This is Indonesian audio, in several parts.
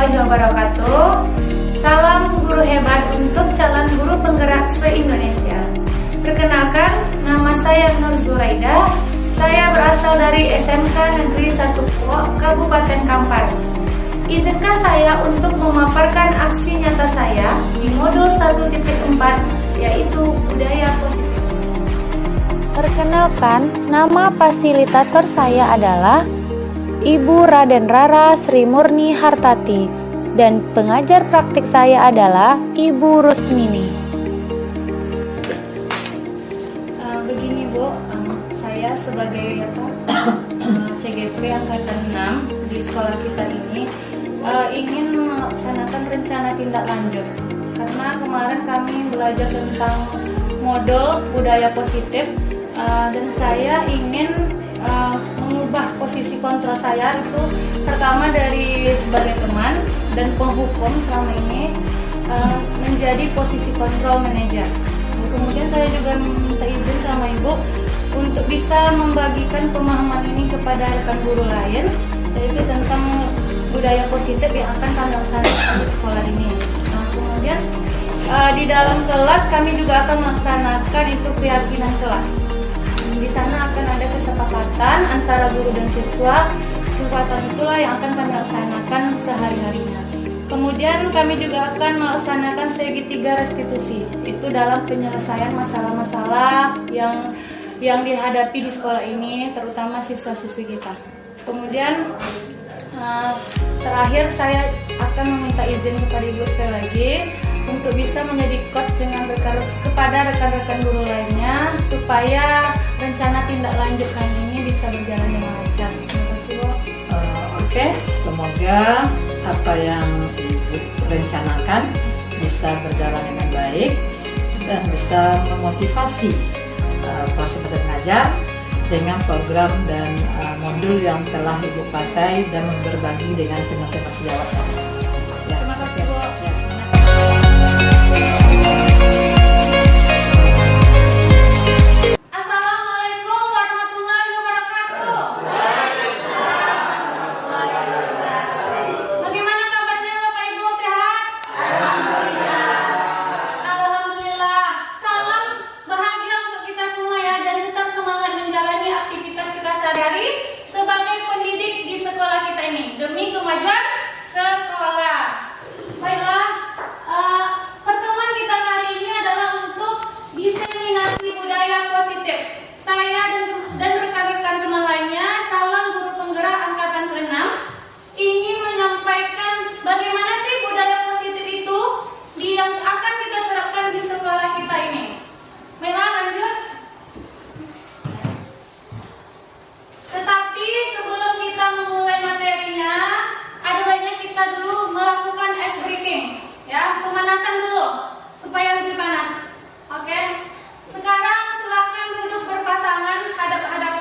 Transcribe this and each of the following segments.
warahmatullahi wabarakatuh. Salam guru hebat untuk calon guru penggerak se-Indonesia. Perkenalkan, nama saya Nur Zuraida. Saya berasal dari SMK Negeri 1 Puo, Kabupaten Kampar. Izinkan saya untuk memaparkan aksi nyata saya di modul 1.4, yaitu budaya positif. Perkenalkan, nama fasilitator saya adalah Ibu Raden Rara Sri Murni Hartati dan pengajar praktik saya adalah Ibu Rusmini. Begini Bu, saya sebagai CGP Angkatan 6 di sekolah kita ini ingin melaksanakan rencana tindak lanjut. Karena kemarin kami belajar tentang modul budaya positif dan saya ingin mengubah posisi kontrol saya itu pertama dari sebagai teman dan penghukum selama ini menjadi posisi kontrol manajer. Kemudian saya juga minta izin sama Ibu untuk bisa membagikan pemahaman ini kepada rekan guru lain, yaitu tentang budaya positif yang akan kami laksanakan di sekolah ini. Nah, kemudian di dalam kelas kami juga akan melaksanakan itu keyakinan kelas. Di sana akan ada kesepakatan antara guru dan siswa. Kesepakatan itulah yang akan kami laksanakan sehari-harinya. Kemudian kami juga akan melaksanakan segitiga restitusi. Itu dalam penyelesaian masalah-masalah yang dihadapi di sekolah ini, terutama siswa-siswi kita. Kemudian terakhir saya akan meminta izin kepada Ibu sekali lagi untuk bisa menjadi coach kepada rekan-rekan guru lainnya supaya rencana tindak lanjut kami ini bisa berjalan dengan lancar. Terima kasih Bu. Oke, semoga apa yang Ibu rencanakan bisa berjalan dengan baik dan bisa memotivasi proses belajar dengan program dan modul yang telah Ibu kuasai dan berbagi dengan teman-teman sejawat. Terima kasih Bu. Assalamualaikum warahmatullahi wabarakatuh. Bagaimana kabarnya Bapak Ibu, sehat? Alhamdulillah. Salam bahagia untuk kita semua ya, dan tetap semangat menjalani aktivitas kita sehari-hari sebagai pendidik di sekolah kita ini demi kemajuan sekolah. Baiklah, pertemuan kita kali ini adalah untuk diseminasi budaya positif. Saya dan rekan-rekan teman lainnya, calon guru penggerak angkatan ke-6, ingin menyampaikan bagaimana sih budaya positif itu yang akan kita terapkan di sekolah kita ini. Baiklah, lanjut. Tetapi sebelum kita memulai materinya, ada baiknya kita dulu melakukan ice breaking, ya, pemanasan dulu supaya lebih panas. Oke. Sekarang silakan duduk berpasangan hadap-hadap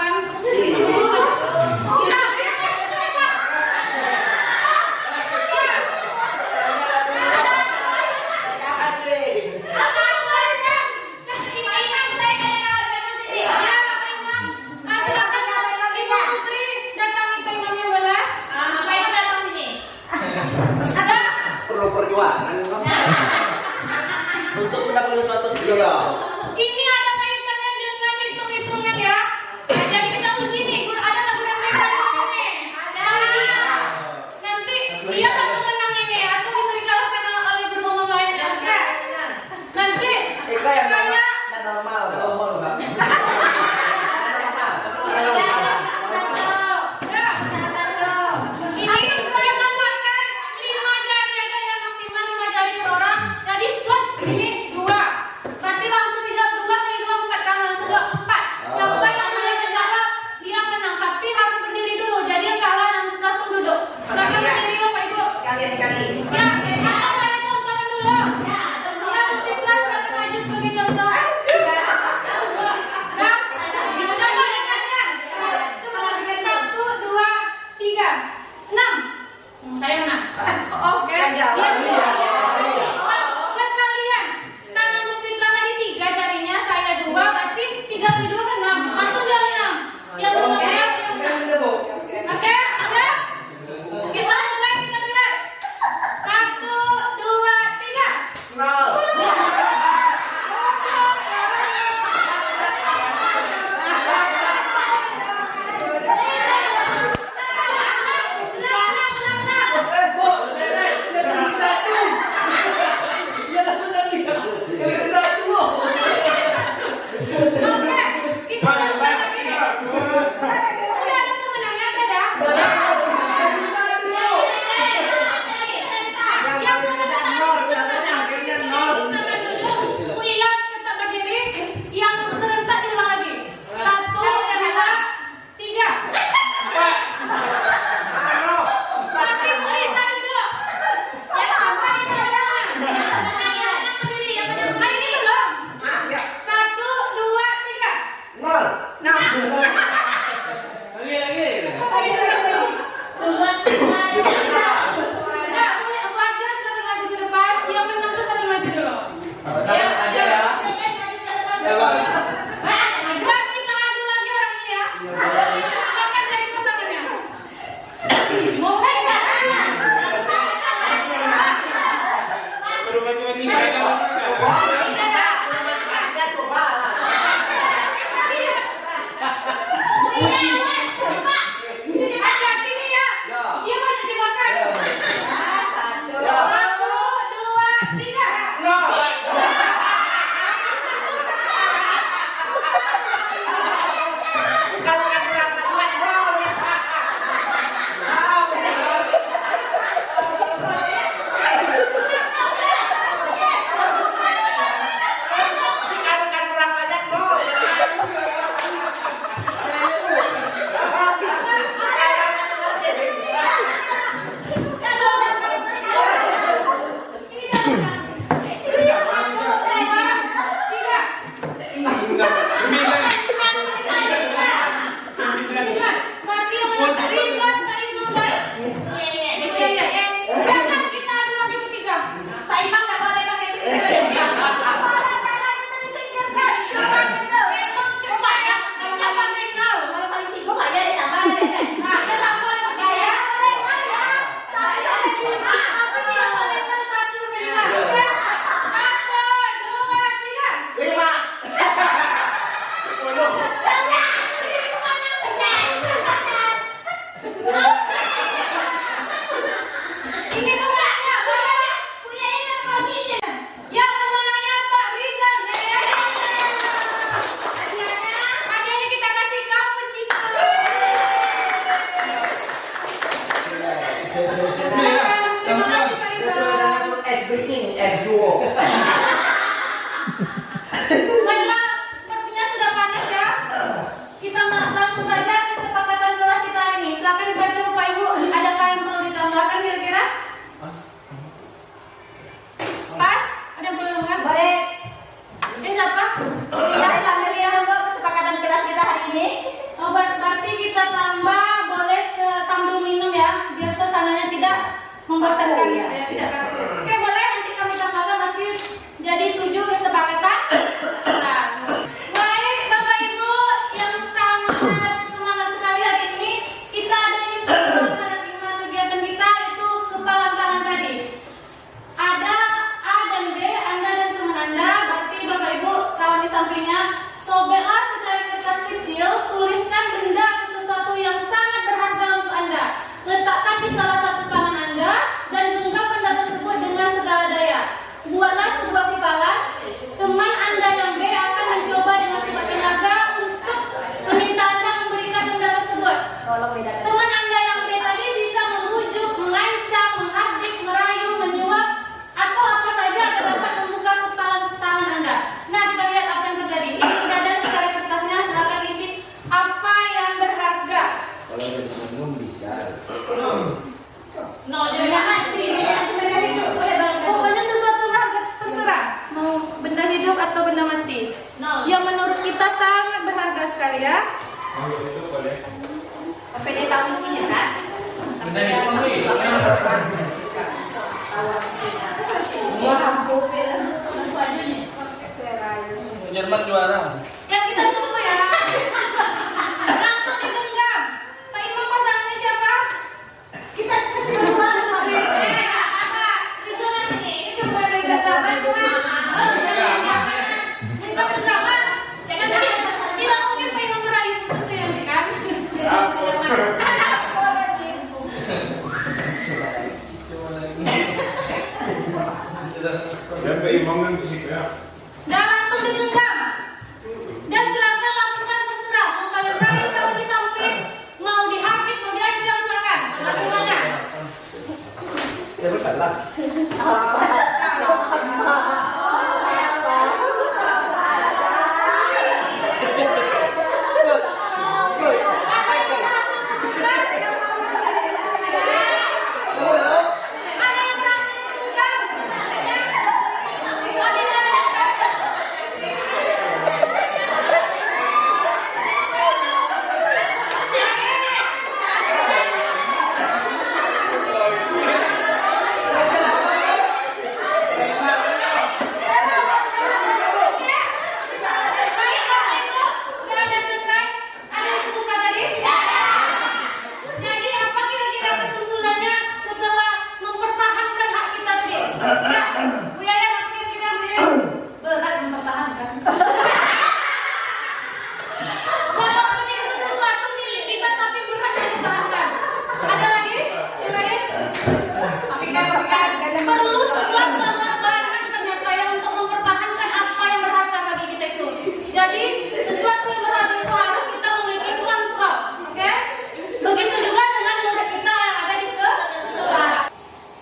Ini bunganya, punya ini kopinya. Ya pemenangnya Pak Rizal. Hadiahnya kita kasih cappuccino. Terima kasih Pak Rizal. S2. Baiklah, sepertinya sudah panas ya. Kita langsung saja kesepakatan kelas kita ini. Silakan dibaca Bapak Ibu. Adakah yang perlu ditambahkan kira-kira? Pas? Ada yang perlu ditambahkan? Boleh. Siapa? Iya, selamat ya. Kesepakatan kelas kita hari ini. Oh, berarti kita tambah boleh sambil minum ya, biar suasananya tidak membosankan gitu ya, tidak kaku. Oke, boleh nanti kami tambahkan nanti jadi 7 kesepakatan. Nah, baik Bapak Ibu yang sangat semangat sekali hari ini, kita ada ini kegiatan kita itu kepala kanan tadi. Ada A dan B, Anda dan teman Anda, berarti Bapak Ibu kawan di sampingnya, sobeklah secari kertas kecil, tuliskan benda atau sesuatu yang sangat berharga untuk Anda. Letakkan di salah satu tangan Anda dan genggam benda tersebut dengan segala daya. Buatlah sebuah kupalan. Teman Anda yang B akan mencoba dengan sebuah tenaga untuk meminta Anda memberikan benda tersebut. Tolong bedakan. Teman Anda yang B tadi bisa membujuk, mengancam, menghardik, merayu, menyuap, atau apa saja agar dapat membuka kupalan tangan Anda. Nah, kita lihat apa yang terjadi. Ini sudah ada secari kertasnya, silakan isi apa yang berharga. Kalau dari umum bisa. No, jangan mati. Pokoknya sesuatu berharga terserah. Mau benda hidup atau benda mati. Yang menurut kita sangat berharga sekali ya. Sampai dia tahu isinya kan? Jerman juara. Ya kita tunggu ya. Langsung digenggam. Pak Imam pasangannya siapa? Kita kasih dulu sorry. Di sana sini. Ini udah mulai dari kata apa? Genggam-genggaman. Nanti tidak mungkin Pak Imam merayu itu yang kan. Dan Pak Imam kan fisiknya. Dan langsung digenggam. Dan silakan lakukan terserah. Mau kalian rayu kalau di samping, mau dihakik, mau diancam silakan. Bagaimana? Ya betul lah. Ada yang berhasil menentukan? Ada yang berhasil menentukan? Oh, tidak ada yang berhasil. Baik, Bapak Ibu, sudah ada selesai? Ada yang dibuka tadi? Jadi apa kira-kira kesimpulannya setelah mempertahankan hak kita tadi? Ya, Bu Yaya, apa kira-kira Bu Yaya? Berat mempertahankan. Walaupun itu sesuatu milik kita tapi berat mempertahankan. Ada lagi? Yang lain? Perlu sebuah pengorbanan ternyata ya untuk mempertahankan apa yang berharga bagi kita itu. Jadi sesuatu yang berharga itu harus kita memiliki kontrol, oke? Begitu juga dengan murid kita yang ada di kelas.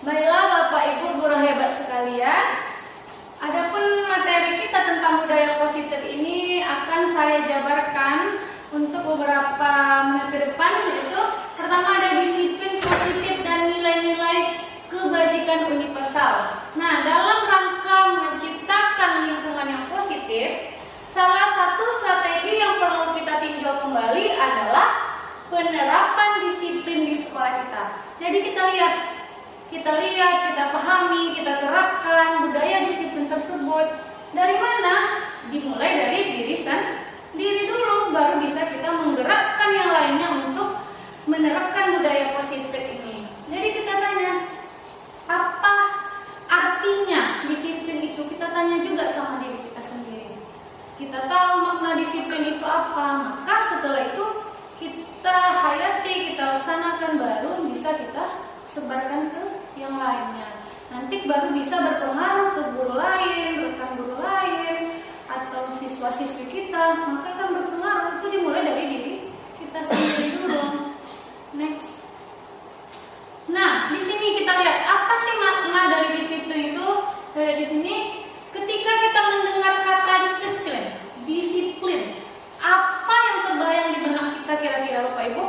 Baiklah Bapak Ibu guru hebat sekalian. Adapun materi kita tentang budaya positif ini akan saya jabarkan untuk beberapa menit ke depan, yaitu pertama ada disiplin positif dan nilai-nilai kebajikan universal. Nah, dalam rangka menciptakan lingkungan yang positif, salah satu strategi yang perlu kita tinjau kembali adalah penerapan disiplin di sekolah kita. Jadi kita lihat, kita pahami, kita terapkan budaya disiplin tersebut. Dari mana? Dimulai dari diri sendiri dulu, baru bisa kita menggerakkan yang lainnya untuk menerapkan budaya positif ini. Jadi kita tanya, apa artinya disiplin itu? Kita tanya juga sama diri kita sendiri. Kita tahu makna disiplin itu apa, maka setelah itu kita hayati, kita laksanakan, baru bisa kita sebarkan ke yang lainnya. Nanti baru bisa berpengaruh ke guru lain, rekan guru lain, atau siswa-siswi kita. Maka kan berpengaruh, itu dimulai dari diri kita sendiri dulu. Next. Nah, di sini kita lihat apa sih makna dari disiplin itu. Kayak di sini, ketika kita mendengar kata disiplin, apa yang terbayang di benak kita kira-kira Bapak Ibu?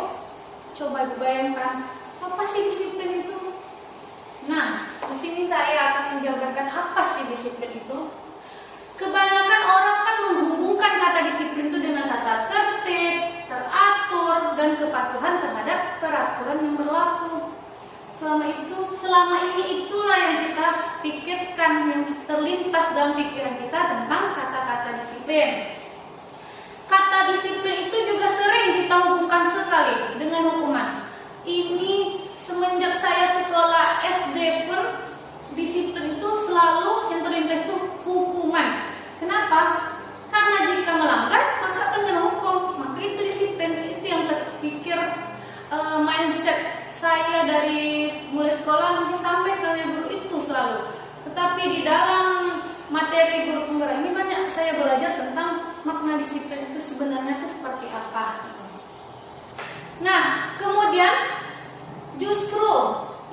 Coba Ibu bayangkan, apa sih disiplin itu? Nah, di sini saya akan menjabarkan apa sih disiplin itu. Kebanyakan orang kan menghubungkan kata disiplin itu dengan kata tertib, teratur, dan kepatuhan terhadap peraturan yang berlaku. Selama ini itulah yang kita pikirkan, yang terlintas dalam pikiran kita tentang kata-kata disiplin. Kata disiplin itu juga sering kita hubungkan sekali dengan hukuman. Ini semenjak saya sekolah SD pun, disiplin itu selalu yang terlintas itu hukuman. Kenapa? Karena jika melanggar maka akan kena hukum. Maka itu disiplin, itu yang terpikir mindset saya dari mulai sekolah sampai sekarang guru itu selalu. Tetapi di dalam materi guru penggerak ini banyak saya belajar tentang makna disiplin itu sebenarnya itu seperti apa. Nah, kemudian justru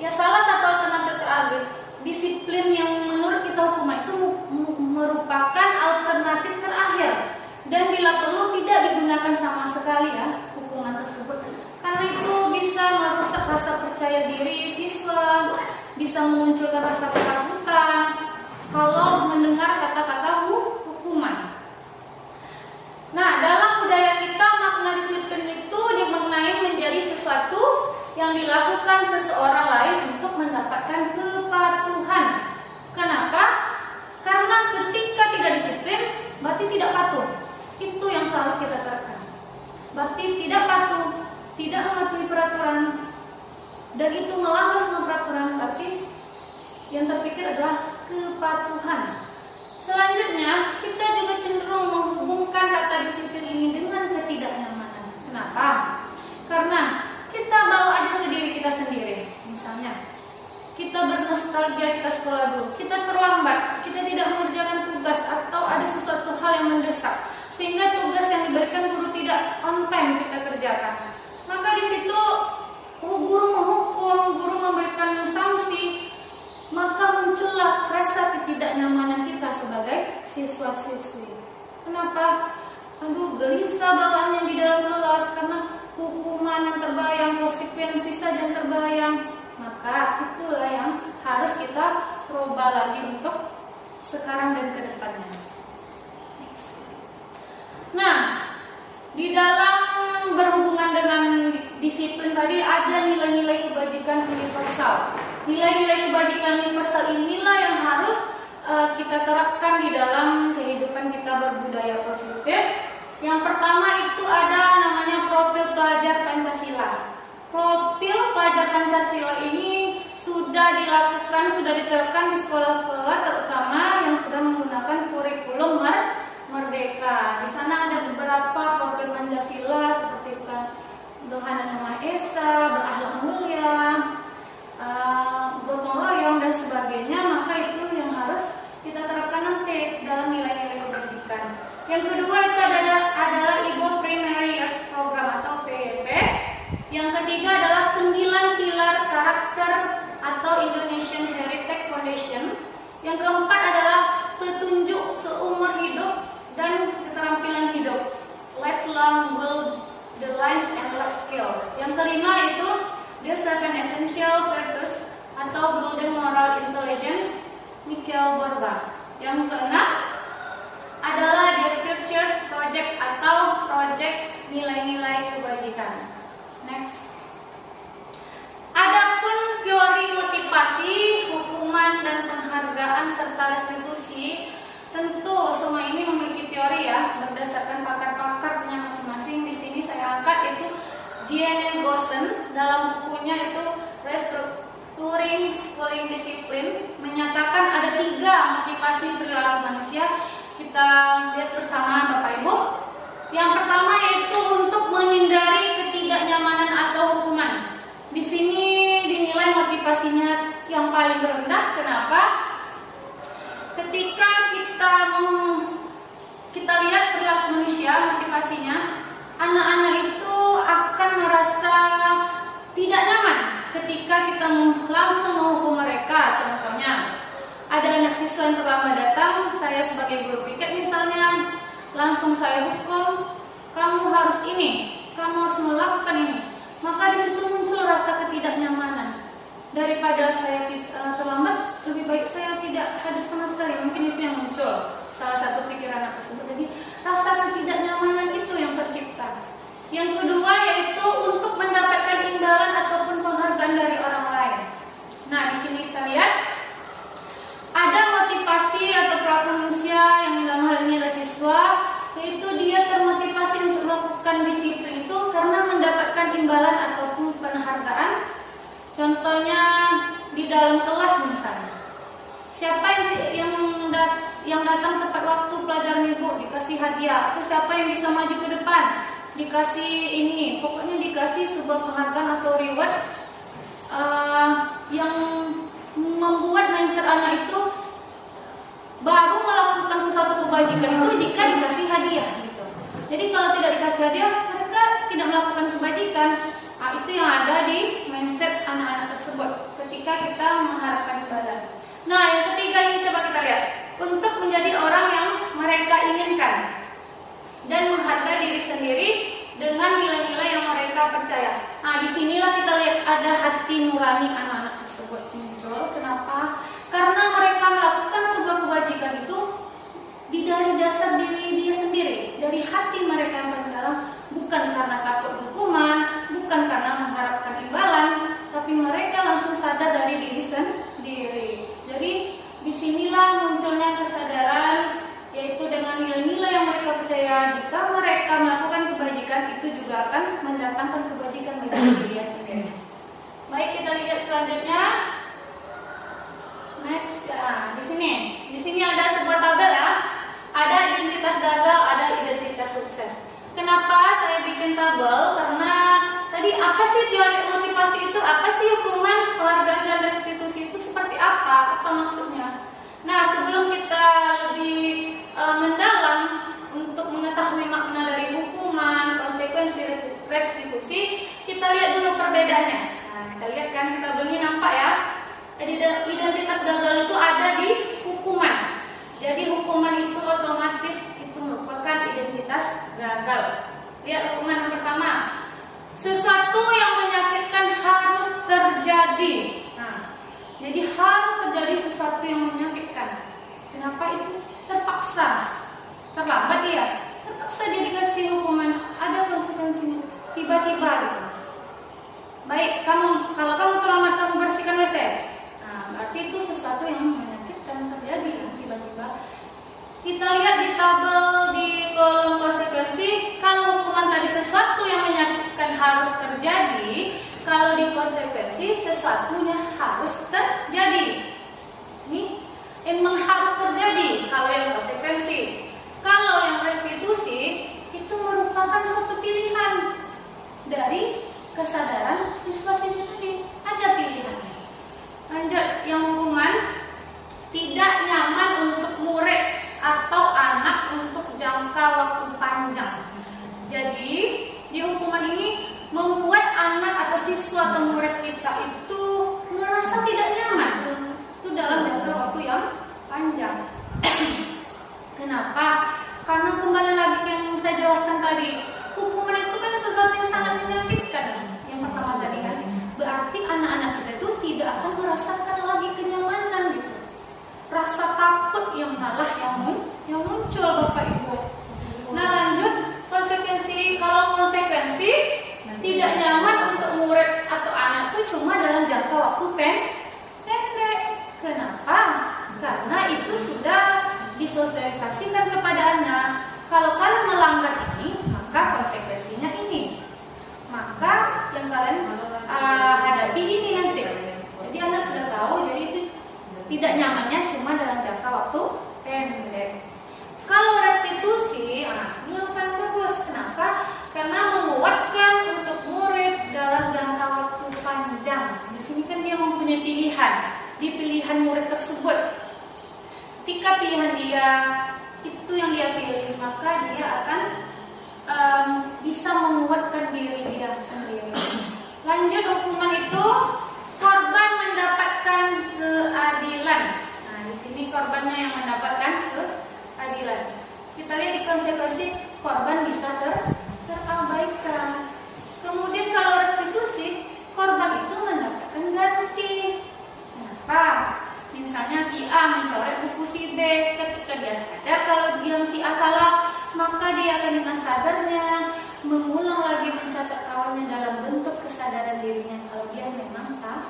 ya salah satu alternatif terakhir, disiplin yang menurut kita hukuman itu merupakan alternatif terakhir, dan bila perlu tidak digunakan sama sekali ya hukuman tersebut, karena itu bisa merusak rasa percaya diri siswa, bisa memunculkan rasa ketakutan kalau mendengar kata-kata hukuman. Nah, dalam budaya kita makna disiplin itu dimaknai menjadi sesuatu yang dilakukan seseorang lain untuk mendapatkan kepatuhan. Kenapa? Karena ketika tidak disiplin, berarti tidak patuh. Itu yang selalu kita terapkan. Berarti tidak patuh, tidak mematuhi peraturan, dan itu melanggar semua peraturan, berarti yang terpikir adalah kepatuhan. Selanjutnya, kita juga cenderung menghubungkan kata disiplin ini dengan ketidaknyamanan. Kenapa? Karena kita bawa aja ke diri kita sendiri. Misalnya, kita bernostalgia kita sekolah dulu, kita terlambat, kita tidak mengerjakan tugas, atau ada sesuatu hal yang mendesak, sehingga tugas yang diberikan guru tidak on time kita kerjakan. Maka di situ guru menghukum, guru memberikan sanksi, maka muncullah rasa ketidaknyamanan kita sebagai siswa-siswi. Kenapa? Aduh, gelisah bawaannya di dalam kelas karena hukuman yang terbayang, konsekuensi saja yang terbayang. Maka itulah yang harus kita rubah lagi untuk sekarang dan ke depannya. Nah, di dalam berhubungan dengan disiplin tadi ada nilai-nilai kebajikan universal. Nilai-nilai kebajikan universal inilah yang harus kita terapkan di dalam kehidupan kita berbudaya positif. Yang pertama itu ada namanya profil pelajar Pancasila. Profil pelajar Pancasila ini sudah dilakukan, sudah diterapkan di sekolah-sekolah, terutama yang sudah menggunakan kurikulum Merdeka. Di sana ada beberapa profil Pancasila seperti Tuhan Yang Maha Esa, berakhlak mulia, gotong royong dan sebagainya. Maka itu yang harus kita terapkan nanti dalam nilai-nilai kebajikan. Yang kedua itu adalah Ibu Primary Years Program atau PYP. Yang ketiga adalah 9 pilar karakter atau Indonesian Heritage Foundation. Yang keempat adalah petunjuk seumur hidup dan keterampilan hidup, lifelong goal, the lines and life skill. Yang kelima itu the 7 essential virtues atau golden moral intelligence, Mikhail Borba. Yang keenam adalah the Futures Project atau project nilai-nilai kebajikan. Next. Adapun teori motivasi, hukuman dan penghargaan serta restitusi, tentu semua ini memiliki teori ya, berdasarkan pakar-pakarnya masing-masing. Di sini saya angkat itu D.N. Goosen dalam bukunya itu Restructuring Schooling Discipline menyatakan ada 3 motivasi perilaku manusia kita lihat bersama Bapak Ibu. Yang pertama yaitu untuk menghindari ketidaknyamanan atau hukuman. Di sini dinilai motivasinya yang paling rendah. Kenapa? Ketika kita lihat perilaku manusia, motivasinya, anak-anak itu akan merasa tidak nyaman ketika kita langsung menghukum mereka. Contohnya, ada anak siswa yang terlambat datang, saya sebagai guru piket misalnya, langsung saya hukum, kamu harus ini, kamu harus melakukan ini. Maka di situ muncul rasa ketidaknyamanan. Daripada saya terlambat, lebih baik saya tidak hadir sama sekali. Mungkin itu yang muncul, salah satu pikiran anak tersebut. Jadi rasa ketidaknyamanan itu yang tercipta. Yang kedua yaitu untuk mendapatkan imbalan ataupun penghargaan dari orang lain. Nah, di sini kita lihat ada motivasi atau perilaku manusia yang dalam hal ini adalah siswa, yaitu dia termotivasi untuk melakukan disiplin itu karena mendapatkan imbalan ataupun penghargaan. Contohnya di dalam kelas misalnya, siapa yang datang tepat waktu pelajaran ibu dikasih hadiah, atau siapa yang bisa maju ke depan dikasih ini, pokoknya dikasih sebuah penghargaan atau reward yang membuat mindset anak itu baru melakukan sesuatu kebajikan itu jika dikasih hadiah gitu. Jadi kalau tidak dikasih hadiah, mereka tidak melakukan kebajikan. Nah, itu yang ada di mindset anak-anak tersebut ketika kita mengharapkan imbalan. Nah, yang ketiga ini coba kita lihat, untuk menjadi orang yang mereka inginkan dan menghargai diri sendiri dengan nilai-nilai yang mereka percaya. Nah, disinilah kita lihat ada hati nurani anak-anak tersebut muncul. Kenapa? Karena mereka melakukan sebuah kebajikan itu dari dasar diri dia sendiri, dari hati mereka yang paling dalam, bukan karena takut hukuman, bukan karena mengharapkan imbalan, tapi mereka langsung sadar dari diri sendiri. Jadi disinilah munculnya kesadaran, yaitu dengan nilai-nilai yang mereka percaya, jika mereka melakukan kebajikan itu juga akan mendatangkan kebajikan bagi diri dia sendiri. Baik, kita lihat selanjutnya. Next, ya, di sini ada sebuah tabel ya. Ada identitas gagal, ada identitas sukses. Kenapa saya bikin tabel? Karena tadi apa sih teori motivasi itu? Apa sih hukuman, penghargaan dan restitusi itu seperti apa? Apa maksudnya? Nah, sebelum kita lebih mendalam untuk mengetahui makna dari hukuman, konsekuensi, restitusi, kita lihat dulu perbedaannya. Nah, kita lihat kan di tabel ini nampak ya. Identitas gagal itu ada di hukuman. Jadi hukuman itu otomatis itu merupakan identitas gagal. Lihat hukuman yang pertama. Sesuatu yang menyakitkan harus terjadi. Nah, jadi harus terjadi sesuatu yang menyakitkan. Kenapa itu? Terpaksa. Terlambat dia. Terpaksa dia dikasih hukuman. Ada konsekuensinya. Tiba-tiba gitu. Baik, kalau kamu terlambat kamu bersihkan WC. Nah, berarti itu sesuatu yang menyakitkan terjadi tiba-tiba. Kita lihat di tabel di kolom konsekuensi, kalau hukuman tadi sesuatu yang menyakitkan harus terjadi, kalau di konsekuensi sesuatunya harus terjadi. Ini emang harus terjadi kalau yang konsekuensi. Kalau yang restitusi itu merupakan suatu pilihan dari kesadaran siswa-siswi tadi. Ada pilihannya. Lanjut, yang hukuman tidak nyaman untuk murid atau anak untuk jangka waktu panjang. Jadi di hukuman ini membuat anak atau siswa atau murid kita itu merasa tidak nyaman itu dalam jangka waktu yang panjang. Kenapa? Karena kembali lagi yang saya jelaskan tadi, hukuman itu kan sesuatu yang sangat menyakitkan. Yang pertama tadi kan, berarti anak-anak kita itu tidak akan merasakan lagi kenyamanan gitu. Rasa takut yang malah yang muncul Bapak Ibu. Nah, lanjut konsekuensi. Kalau konsekuensi tidak nyaman untuk murid atau anak itu cuma dalam jangka waktu pendek. Kenapa? Karena itu sudah disosialisasikan kepada anak. Kalau kalian melanggar ini, maka konsekuensinya ini. Maka yang kalian hadapi ini nanti. Jadi Anda sudah tahu, jadi itu tidak nyamannya cuma dalam jangka waktu pendek. dirinya kalau dia memang salah.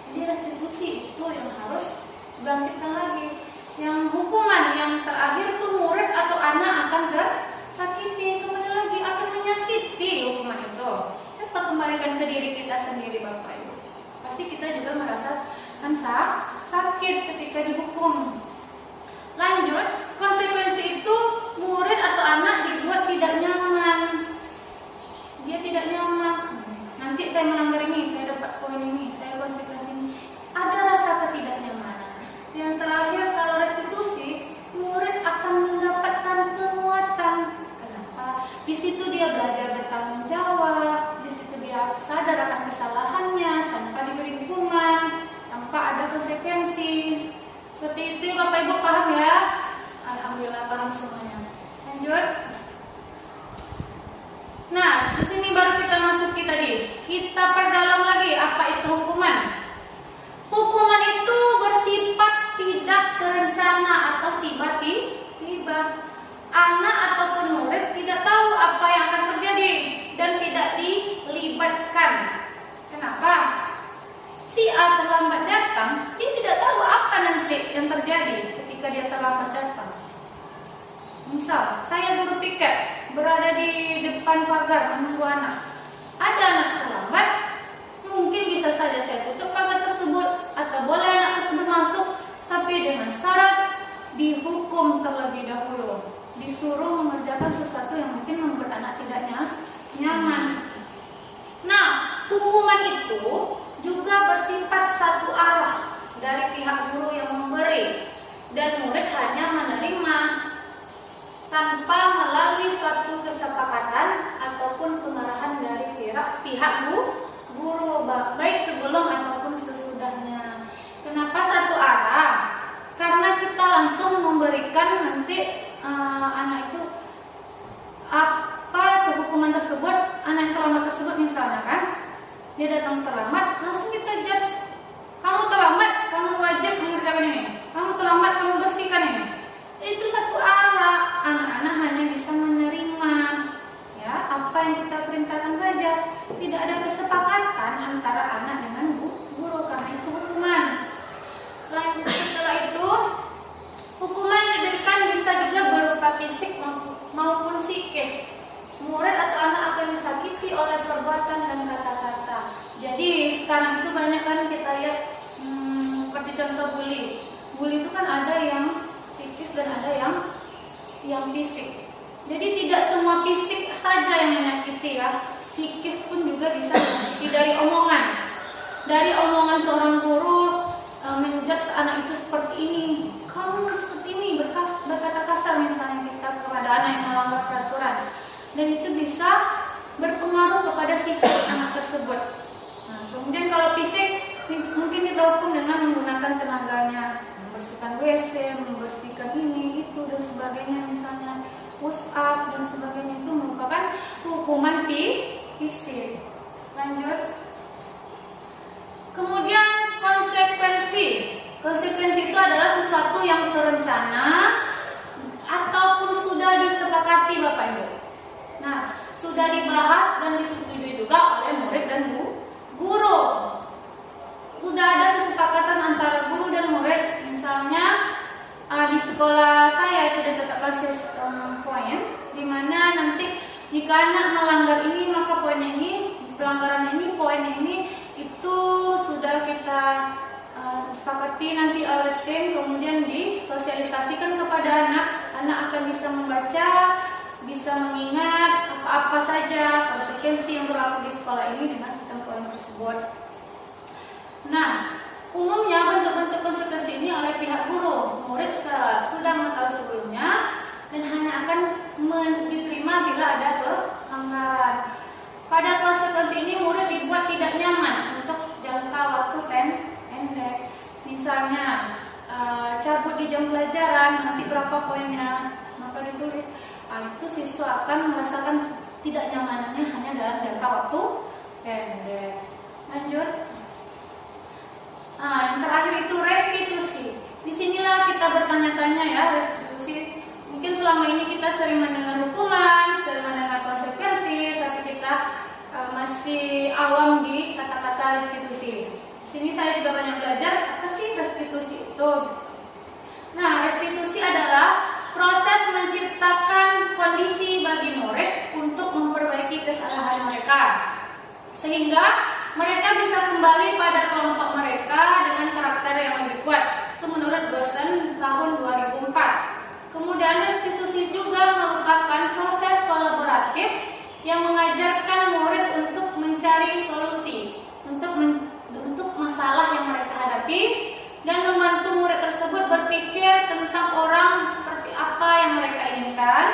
Jadi restitusi itu yang harus bangkitkan lagi. Yang hukuman yang terakhir tuh murid atau anak akan tersakiti, kembali lagi akan menyakiti hukuman itu. Cepat kembalikan ke diri kita sendiri Bapak Ibu. Pasti kita juga merasakan sakit ketika dihukum. Lanjut, konsekuensi itu murid atau anak dibuat tidak nyaman. Dia tidak nyaman. Nanti saya melanggar ini, saya dapat poin ini, saya konsekuensi ini. Ada rasa ketidaknyamanan. Yang terakhir, kalau restitusi, murid akan mendapatkan penguatan. Kenapa? Di situ dia belajar bertanggung jawab, di situ dia sadar akan kesalahannya tanpa diberi hukuman, tanpa ada konsekuensi. Seperti itu Bapak Ibu paham ya? Alhamdulillah paham semuanya. Lanjut. Nah, di sini baru kita masuki tadi. Kita perdalam lagi apa itu hukuman. Hukuman itu bersifat tidak terencana atau tiba-tiba. Anak ataupun murid tidak tahu apa yang akan terjadi dan tidak dilibatkan. Kenapa? Si A terlambat datang, dia tidak tahu apa nanti yang terjadi ketika dia terlambat datang. Misal, saya guru piket berada di depan pagar menunggu anak. Ada anak terlambat, mungkin bisa saja saya tutup pagar tersebut atau boleh anak tersebut masuk, tapi dengan syarat dihukum terlebih dahulu. Disuruh mengerjakan sesuatu yang mungkin membuat anak tidak nyaman. Nah, hukuman itu juga bersifat satu arah dari pihak guru yang memberi dan murid hanya menerima tanpa melalui suatu kesepakatan ataupun pengarahan dari pihak guru baik sebelum ataupun sesudahnya. Kenapa satu arah? Karena kita langsung memberikan nanti anak itu apa hukuman tersebut, anak yang terlambat tersebut misalnya kan, dia datang terlambat, langsung kita just, kamu terlambat, kamu wajib mengerjakan ini, kamu terlambat, kamu bersihkan ini. Itu satu arah, anak-anak hanya bisa menerima ya apa yang kita perintahkan saja. Tidak ada kesepakatan antara anak dengan guru, karena itu hukuman. Lain setelah itu, hukuman yang diberikan bisa juga berupa fisik maupun psikis. Murid atau anak akan disakiti oleh perbuatan dan kata-kata. Jadi sekarang itu banyak kan kita lihat seperti contoh bully. Bully itu kan ada yang psikis dan ada yang fisik. Jadi tidak semua fisik saja yang menyakiti ya. Psikis pun juga bisa menyakiti dari omongan. Dari omongan seorang guru menjudge anak itu seperti ini. Kamu seperti ini, berkata kasar misalnya kita kepada anak yang melanggar peraturan. Dan itu bisa berpengaruh kepada psikis anak tersebut. Nah, kemudian kalau fisik mungkin kita hukum dengan menggunakan tenaganya, membersihkan WC, membersihkan ini, itu dan sebagainya, misalnya push up dan sebagainya, itu merupakan hukuman fisik. Lanjut. Kemudian konsekuensi. Konsekuensi itu adalah sesuatu yang terencana ataupun sudah disepakati Bapak Ibu. Nah, sudah dibahas dan disetujui juga oleh murid dan guru. Sudah ada kesepakatan antara guru dan murid. Misalnya di sekolah saya itu ditetapkan sistem poin, di mana nanti jika anak melanggar ini maka poinnya ini, pelanggaran ini, poinnya ini, itu sudah kita sepakati nanti oleh tim, kemudian disosialisasikan kepada anak. Anak akan bisa membaca, bisa mengingat apa-apa saja konsekuensi yang berlaku di sekolah ini dengan sistem poin tersebut. Nah, umumnya bentuk-bentuk konsekuensi ini oleh pihak guru. Murid sudah mengetahui sebelumnya dan hanya akan diterima bila ada pelanggaran. Pada konsekuensi ini murid dibuat tidak nyaman untuk jangka waktu pendek. Misalnya cabut di jam pelajaran, nanti berapa poinnya, maka ditulis. Itu siswa akan merasakan tidak nyamanannya hanya dalam jangka waktu pendek. Lanjut. Yang terakhir itu restitusi. Disinilah kita bertanya-tanya ya, restitusi. Mungkin selama ini kita sering mendengar hukuman, sering mendengar konsekuensi, tapi kita masih awam sehingga mereka bisa kembali pada kelompok mereka dengan karakter yang lebih kuat. Itu menurut dosen tahun 2004. Kemudian restitusi juga merupakan proses kolaboratif yang mengajarkan murid untuk mencari solusi untuk masalah yang mereka hadapi dan membantu murid tersebut berpikir tentang orang seperti apa yang mereka inginkan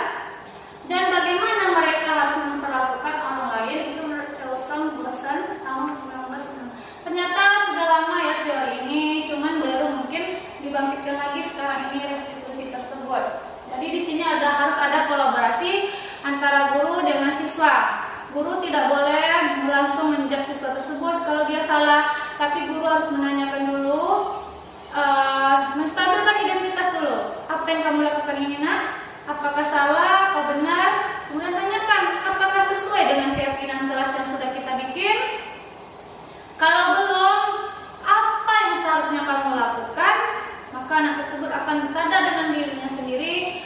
dan bagaimana mereka harus memperlakukan orang lain. Itu menurut Chosong dosen tahun 1996. Ternyata sudah lama ya teori ini, cuman baru mungkin dibangkitkan lagi sekarang ini restitusi tersebut. Jadi di sini harus ada kolaborasi antara guru dengan siswa. Guru tidak boleh langsung menjudge siswa tersebut kalau dia salah, tapi guru harus menanyakan dulu, menstabilkan identitas dulu. Apa yang kamu lakukan ini nak? Apakah salah? Apa benar? Kemudian tanyakan apakah sesuai dengan keyakinan kelas yang sudah kita bikin. Kalau belum, apa yang seharusnya kamu lakukan? Maka anak tersebut akan sadar dengan dirinya sendiri.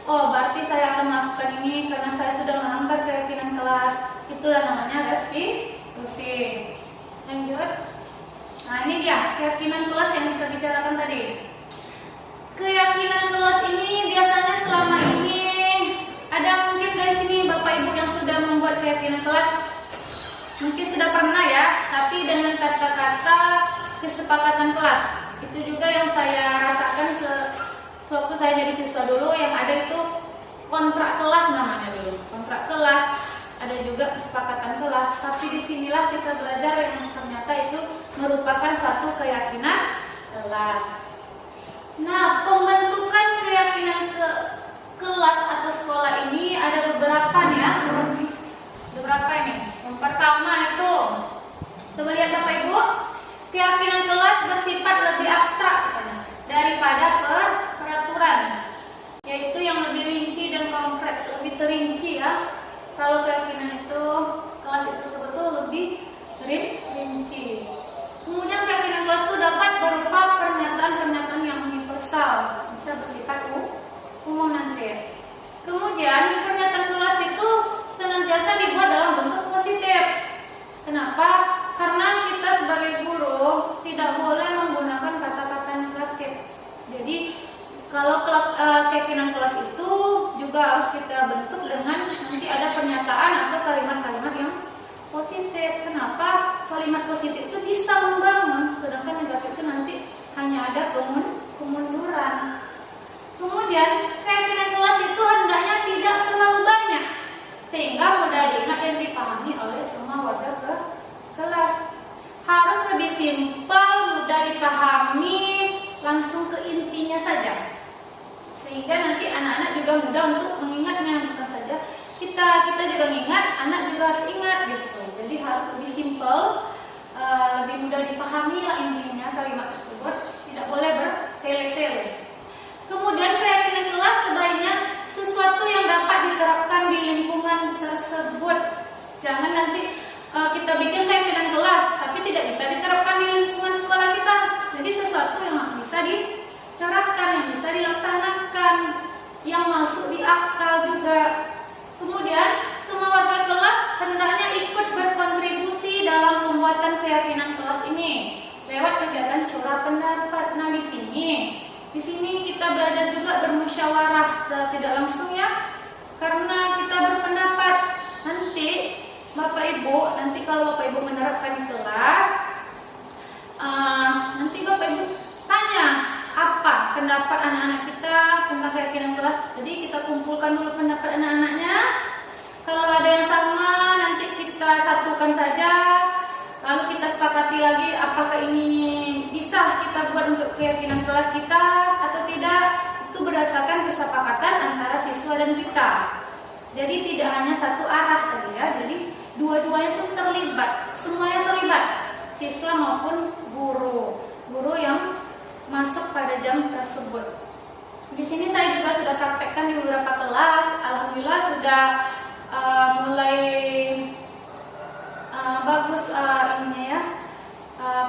Oh, berarti saya akan melakukan ini karena saya sudah melanggar keyakinan kelas. Itulah namanya restitusi. Lanjut. Nah, ini dia keyakinan kelas yang kita bicarakan tadi. Keyakinan kelas ini biasanya selama ini ada mungkin dari sini Bapak Ibu yang sudah membuat keyakinan kelas. Mungkin sudah pernah ya, tapi dengan kata-kata kesepakatan kelas. Itu juga yang saya rasakan sewaktu saya jadi siswa dulu, yang ada itu kontrak kelas namanya dulu. Kontrak kelas, ada juga kesepakatan kelas. Tapi disinilah kita belajar yang ternyata itu merupakan satu keyakinan kelas. Nah, pembentukan keyakinan kelas atau sekolah ini ada beberapa nih ya. Beberapa ini. Yang pertama itu, coba lihat Bapak Ibu, keyakinan kelas bersifat lebih abstrak katanya, daripada peraturan, yaitu yang lebih rinci dan konkret, lebih terinci ya. Kalau keyakinan itu kelas itu sebetulnya lebih rinci. Kemudian keyakinan kelas itu dapat berupa pernyataan-pernyataan yang universal, bisa bersifat umum nanti. Kemudian pernyataan kelas itu senantiasa dibuat dalam bentuk positif. Kenapa? Karena kita sebagai guru tidak boleh menggunakan kata-kata negatif. Jadi kalau keyakinan kelas itu juga harus kita bentuk dengan nanti ada pernyataan atau kalimat-kalimat yang positif. Kenapa? Kalimat positif itu bisa membangun, sedangkan negatif itu nanti hanya ada kemunduran. Kemudian keyakinan kelas itu hendaknya tidak terlalu banyak, sehingga mudah diingat dan dipahami oleh semua warga kelas. Harus lebih simpel, mudah dipahami, langsung ke intinya saja, sehingga nanti anak-anak juga mudah untuk mengingatnya. Bukan saja kita juga ingat, anak juga harus ingat gitu. Jadi harus lebih simpel, lebih mudah dipahami lah intinya kalimat tersebut, tidak boleh bertele-tele. Kemudian keyakinan kelas sebaiknya sesuatu yang dapat diterapkan di lingkungan tersebut. Jangan nanti kita bikin keyakinan kelas tapi tidak bisa diterapkan di lingkungan sekolah kita. Jadi sesuatu yang bisa diterapkan, yang bisa dilaksanakan, yang masuk di akal juga. Kemudian semua warga kelas hendaknya ikut berkontribusi dalam pembuatan keyakinan kelas ini lewat kegiatan curah pendapat. Nah, di sini kita belajar juga bermusyawarah secara tidak langsung ya, karena kita berpendapat. Nanti Bapak Ibu, kalau Bapak Ibu menerapkan di kelas, nanti Bapak Ibu tanya apa pendapat anak-anak kita tentang keyakinan kelas. Jadi kita kumpulkan dulu pendapat anak-anaknya. Kalau ada yang sama, nanti kita satukan saja. Lalu kita sepakati lagi apakah ini bisa kita buat untuk keyakinan kelas kita atau tidak. Itu berdasarkan kesepakatan antara siswa dan kita. Jadi tidak hanya satu arah tadi ya. Jadi dua-duanya itu terlibat, semuanya terlibat, siswa maupun guru yang masuk pada jam tersebut. Di sini saya juga sudah praktekkan di beberapa kelas. Alhamdulillah sudah mulai bagus ininya ya,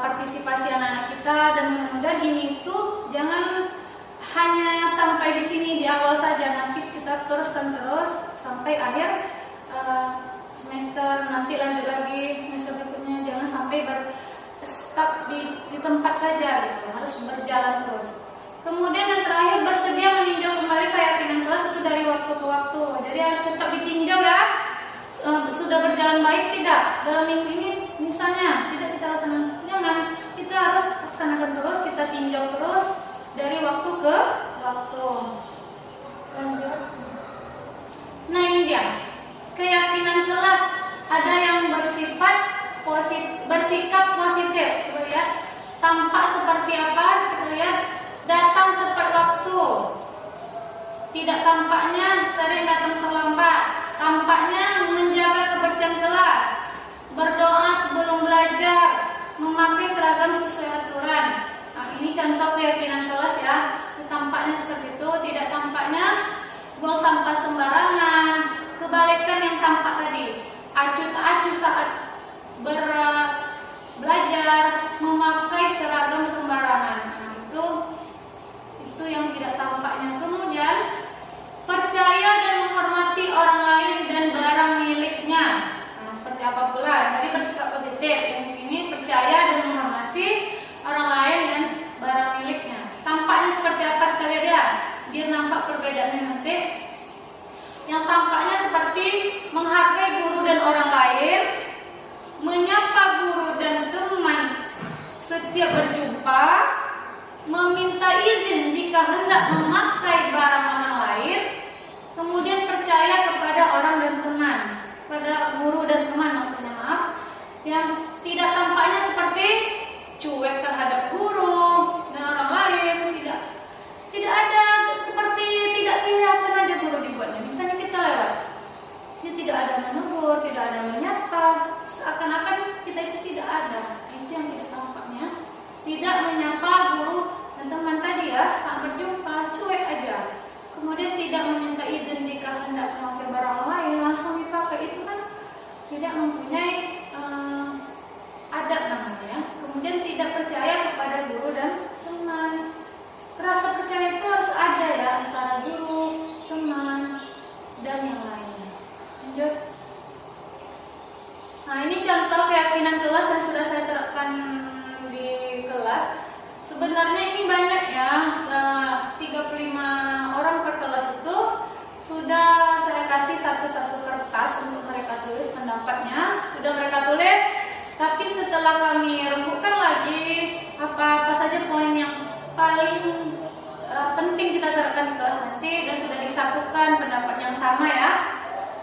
partisipasi anak-anak kita, dan mudah-mudahan ini tuh jangan hanya sampai di sini di awal saja, nanti kita teruskan terus sampai akhir semester, nanti lanjut lagi semester di tempat saja gitu, harus berjalan terus. Kemudian yang terakhir, bersedia meninjau kembali keyakinan kelas itu dari waktu ke waktu. Jadi harus tetap ditinjau ya. Sudah berjalan baik tidak dalam minggu ini misalnya tidak kita laksanakan, jangan, kita harus laksanakan terus, kita tinjau terus dari waktu ke waktu. Lanjut. Nah ini dia keyakinan kelas, ada yang bersikap positif, kita lihat tampak seperti apa, kita lihat datang tepat waktu, tidak tampaknya sering datang terlambat, tampaknya menjaga kebersihan kelas, berdoa sebelum belajar, memakai seragam sesuai aturan. Nah, ini contoh keyakinan kelas ya. Tampaknya seperti itu, tidak tampaknya buang sampah sembarangan. Kebalikan yang tampak tadi, acuh tak acuh saat belajar, memakai seragam sembarangan. Nah, itu yang tidak tampaknya. Kemudian percaya dan menghormati orang lain dan barang miliknya. Nah, seperti apa pula? Tadi bersikap positif. Yang ini percaya dan menghormati orang lain dan barang miliknya. Tampaknya seperti apa kita lihat ya? Biar nampak perbedaannya nanti. Yang tampaknya seperti menghargai guru dan orang lain, menyapa guru dan teman setiap berjumpa, meminta izin jika hendak memakai barang orang lain, kemudian percaya kepada orang dan teman, pada guru dan teman maksudnya, maaf. Yang tidak tampaknya seperti cuek terhadap guru dan orang lain, tidak ada, seperti tidak kelihatan aja guru dibuatnya. Misalnya kita lewat, dia tidak ada menegur, tidak ada menyapa, seakan-akan kita itu tidak ada. Itu yang tidak tampaknya. Tidak menyapa guru dan teman tadi ya, saat berjumpa cuek aja. Kemudian tidak meminta izin jika hendak memakai barang orang lain, langsung dipakai, itu kan tidak mempunyai adab namanya ya. Kemudian tidak percaya kepada guru dan teman. Rasa percaya itu harus ada ya, antara guru, teman, dan yang lainnya. Lanjut. Nah ini contoh keyakinan kelas yang sudah saya terapkan di kelas. Sebenarnya ini banyak ya, 35 orang per kelas itu sudah saya kasih satu-satu kertas untuk mereka tulis pendapatnya. Sudah mereka tulis, tapi setelah kami rembukkan lagi apa saja poin yang paling penting kita terapkan di kelas nanti, dan sudah disatukan pendapat yang sama ya.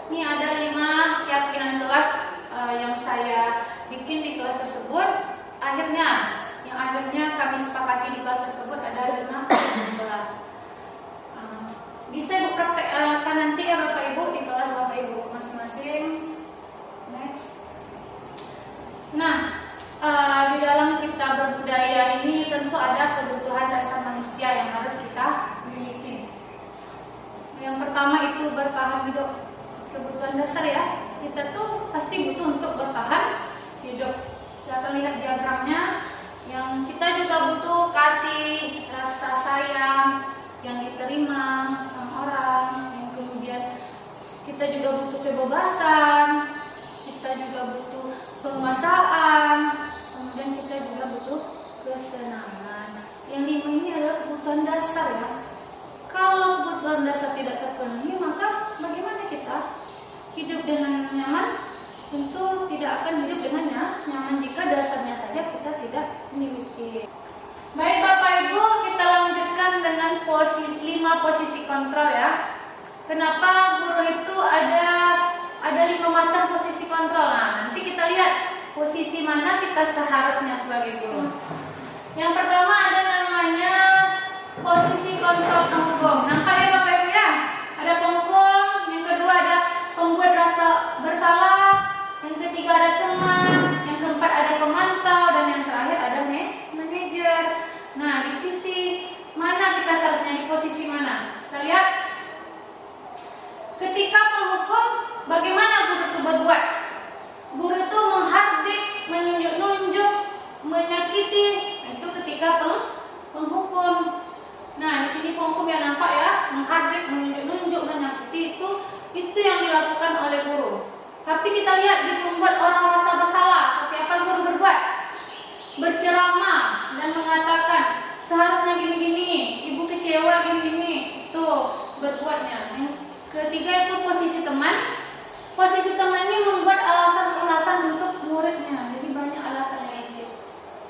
Ini ada 5 keyakinan kelas yang saya bikin di kelas tersebut. Yang akhirnya kami sepakati di kelas tersebut ada 5 kelas. Bisa Ibu praktekkan nanti ya Bapak Ibu di kelas Bapak Ibu masing-masing. Next. Nah, di dalam kita berbudaya ini tentu ada kebutuhan dasar manusia yang harus kita miliki. Yang pertama itu bertahan hidup, kebutuhan dasar ya. Kita tuh pasti butuh untuk bertahan hidup. Silakan lihat diagramnya. Yang kita juga butuh kasih, rasa sayang yang diterima sama orang. Yang kemudian kita juga butuh kebebasan, kita juga butuh penguasaan, kemudian kita juga butuh kesenangan. Yang 5 ini adalah kebutuhan dasar ya. Kalau kebutuhan dasar tidak terpenuhi, maka bagaimana kita hidup dengan nyaman? Tentu tidak akan hidup dengan nyaman jika dasarnya saja kita tidak memiliki. Baik Bapak Ibu, kita lanjutkan dengan 5 posisi kontrol ya. Kenapa guru itu ada 5 macam posisi kontrol? Nah, nanti kita lihat posisi mana kita seharusnya sebagai guru. Yang pertama ada namanya posisi kontrol penghukum. Nampak ya Bapak Ibu ya? Ada penghukum. Yang kedua ada pembuat rasa bersalah. Yang ketiga ada teman. Yang keempat ada pemantau. Dan yang terakhir ada manajer. Nah, di sisi mana kita seharusnya, di posisi mana? Kita lihat. Ketika penghukum, bagaimana guru itu berbuat? Guru itu menghardik, menunjuk-nunjuk, menyakiti. Itu ketika penghukum. Nah, di sini penghukum yang nampak ya, menghardik, menunjuk-nunjuk, menyakiti, itu yang dilakukan oleh guru. Tapi kita lihat di membuat orang merasa bersalah, seperti apa guru berbuat? berceramah dan mengatakan seharusnya gini-gini, ibu kecewa gini-gini, itu berbuatnya. Yang ketiga itu posisi teman. Posisi teman ini membuat alasan-alasan untuk muridnya, jadi banyak alasannya itu.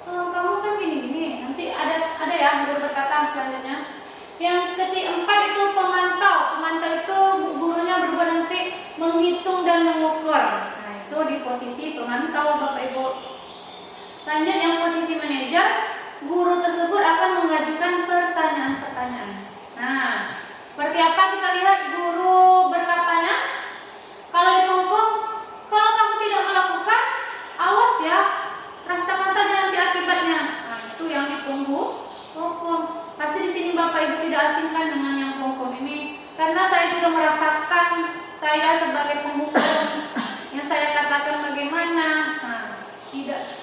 Kamu kan gini-gini, nanti ada ya guru berkata selanjutnya. Yang keempat itu pemantau. Pemantau itu gurunya berbuat nanti menghitung dan mengukur. Nah itu di posisi pemantau Bapak Ibu. Lanjut yang posisi manajer, guru tersebut akan mengajukan pertanyaan-pertanyaan. Nah seperti apa kita lihat guru berkatanya? Kalau dihukum, kalau kamu tidak melakukan, awas ya, rasakan saja nanti akibatnya. Nah itu yang dihukum. Pasti di sini Bapak Ibu tidak asingkan dengan yang penghukum ini, karena saya juga merasakan saya sebagai penghukum yang saya katakan bagaimana. Nah, tidak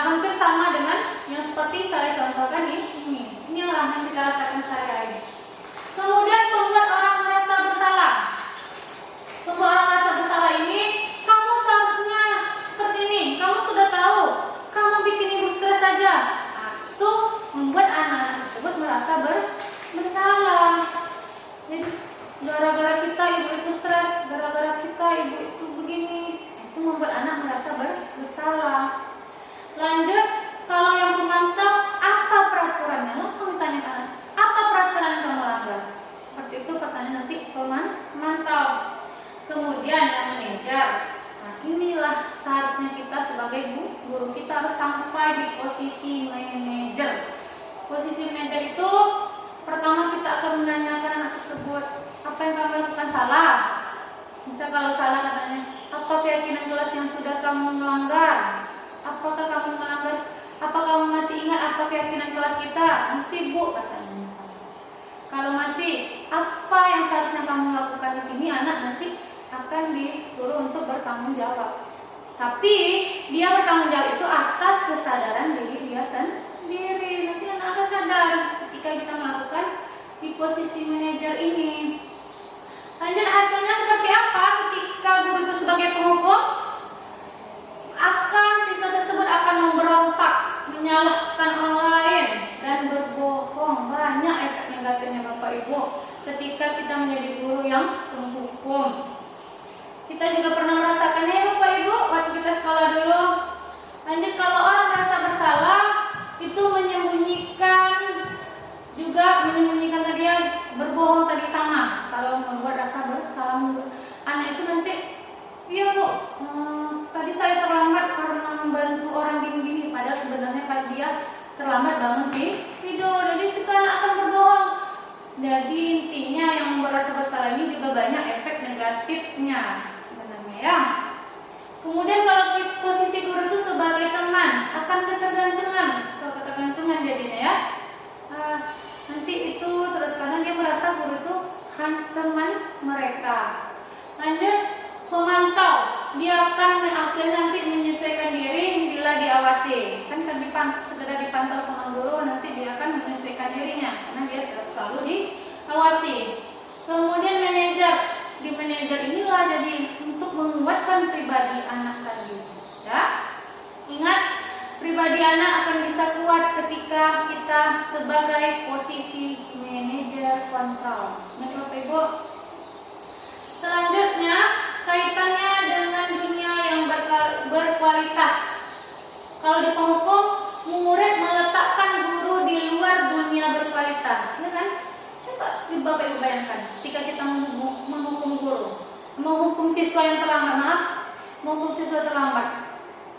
hampir sama dengan yang seperti saya contohkan ini. Inilah yang kita rasakan saya ini. Kemudian membuat orang merasa bersalah. Membuat orang merasa bersalah ini, kamu seharusnya seperti ini. Kamu sudah tahu, kamu bikin ibu stres saja. Itu membuat anak tersebut merasa bersalah. Jadi gara-gara kita ibu itu stres, gara-gara kita ibu itu begini, itu membuat anak merasa bersalah. Lanjut, kalau yang pemantau, apa peraturannya? Langsung ditanya anak, apa peraturan yang kamu langgar? Seperti itu pertanyaan nanti pemantau. Kemudian yang manajer. Nah inilah seharusnya kita sebagai guru kita harus sampai di posisi manajer. Posisi manajer itu pertama kita akan menanyakan anak tersebut, apa yang kamu lakukan salah? Misal kalau salah katanya, apa keyakinan kelas yang sudah kamu melanggar? Apakah kamu melanggar? Apa kamu masih ingat apa keyakinan kelas kita? Masih Bu katanya. Kalau masih, apa yang seharusnya kamu lakukan di sini? Anak nanti akan disuruh untuk bertanggung jawab. Tapi dia bertanggung jawab itu atas kesadaran diri dia sendiri. Nanti anak akan sadar ketika kita melakukan di posisi manajer ini. Lanjut, hasilnya seperti apa ketika guru itu sebagai penghukum? Siswa tersebut akan memberontak, menyalahkan orang lain, dan berbohong. Banyak efek negatifnya Bapak Ibu ketika kita menjadi guru yang penghukum. Kita juga pernah merasakannya ya Bapak Ibu waktu kita sekolah dulu. Lanjut, kalau orang merasa bersalah itu menyembunyikan tadi ya, berbohong tadi sama. Kalau membuat rasa bersalah anak itu nanti, iya Bu, tadi saya terlambat karena membantu orang gini-gini, padahal sebenarnya kan dia terlambat bangun tidur. Jadi si anak akan berbohong. Jadi intinya yang membuat rasa bersalah ini juga banyak efek negatifnya sebenarnya ya. Kemudian kalau di posisi guru itu sebagai teman, akan ketergantungan jadinya ya. Nanti itu terus karena dia merasa guru itu teman mereka. Lanjut, pemantau, dia akan nanti menyesuaikan diri bila diawasi. Kan segera dipantau sama guru, nanti dia akan menyesuaikan dirinya karena dia selalu diawasi. Kemudian manajer, di manajer inilah jadi untuk menguatkan pribadi anak tadi. Ya, ingat pribadi anak akan bisa kuat ketika kita sebagai posisi manajer kontrol. Ingat Bapak Ibu. Selanjutnya kaitannya dengan dunia yang berkualitas. Kalau di penghukum, murid meletakkan guru di luar dunia berkualitas, ya kan? Coba Bapak Ibu bayangkan, ketika kita menghukum guru, menghukum siswa yang terlambat, menghukum siswa terlambat,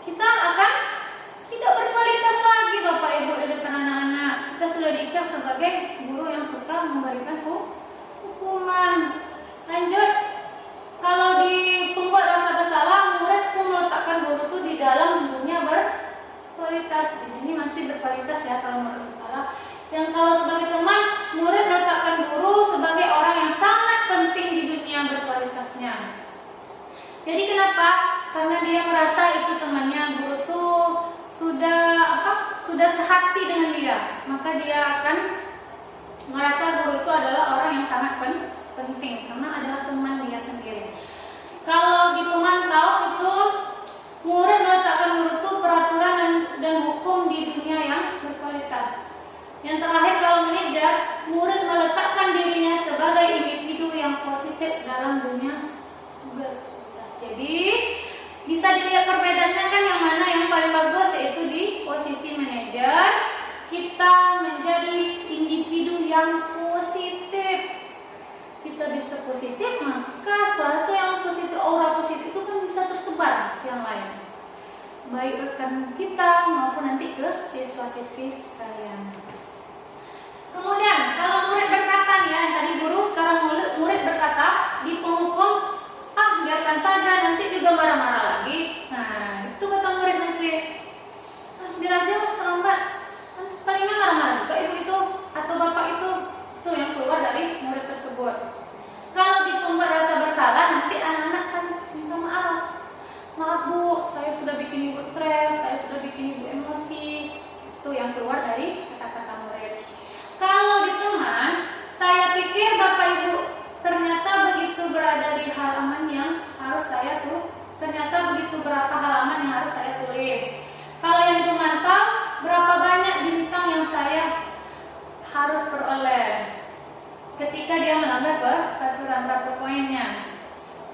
kita akan tidak berkualitas lagi Bapak Ibu di depan anak-anak. Kita sudah dicap sebagai guru yang suka memberikan hukuman. Lanjut, kalau di pembuat rasa bersalah, murid tuh meletakkan guru tuh di dalam dunia berkualitas. Di sini masih berkualitas ya kalau merasa bersalah. Yang kalau sebagai teman, murid meletakkan guru sebagai orang yang sangat penting di dunia berkualitasnya. Jadi kenapa? Karena dia merasa itu temannya, guru tuh sudah sehati dengan dia, maka dia akan merasa guru itu adalah orang yang sangat penting karena adalah teman dia sendiri. Kalau di pemantau itu murid meletakkan guru itu peraturan dan hukum lihat perbedaannya kan yang mana yang paling bagus, yaitu di posisi manajer kita menjadi individu yang positif. Kita bisa positif, maka suatu yang positif, aura positif itu kan bisa tersebar yang lain, baik rekan kita maupun nanti ke siswa-siswi sekalian. Kemudian kalau murid berkata nih ya, yang tadi guru, sekarang murid berkata di penghukum, biarkan saja nanti juga marah-marah lagi. Nah itu kata murid nanti, biar aja lah terlambat, nanti palingan marah-marah juga ibu itu atau bapak itu yang keluar dari murid tersebut. Kalau dipembuat rasa bersalah, nanti anak-anak kan minta maaf. Maaf bu, saya sudah bikin ibu stres, saya sudah bikin ibu emosi. Itu yang keluar dari kata-kata murid. Kalau di teman, saya pikir bapak ibu ternyata begitu berada di halaman yang harus saya ternyata begitu berapa halaman yang harus saya tulis. Kalau yang di pemantau, berapa banyak bintang yang saya harus peroleh ketika dia melanggar peraturan berapa poinnya.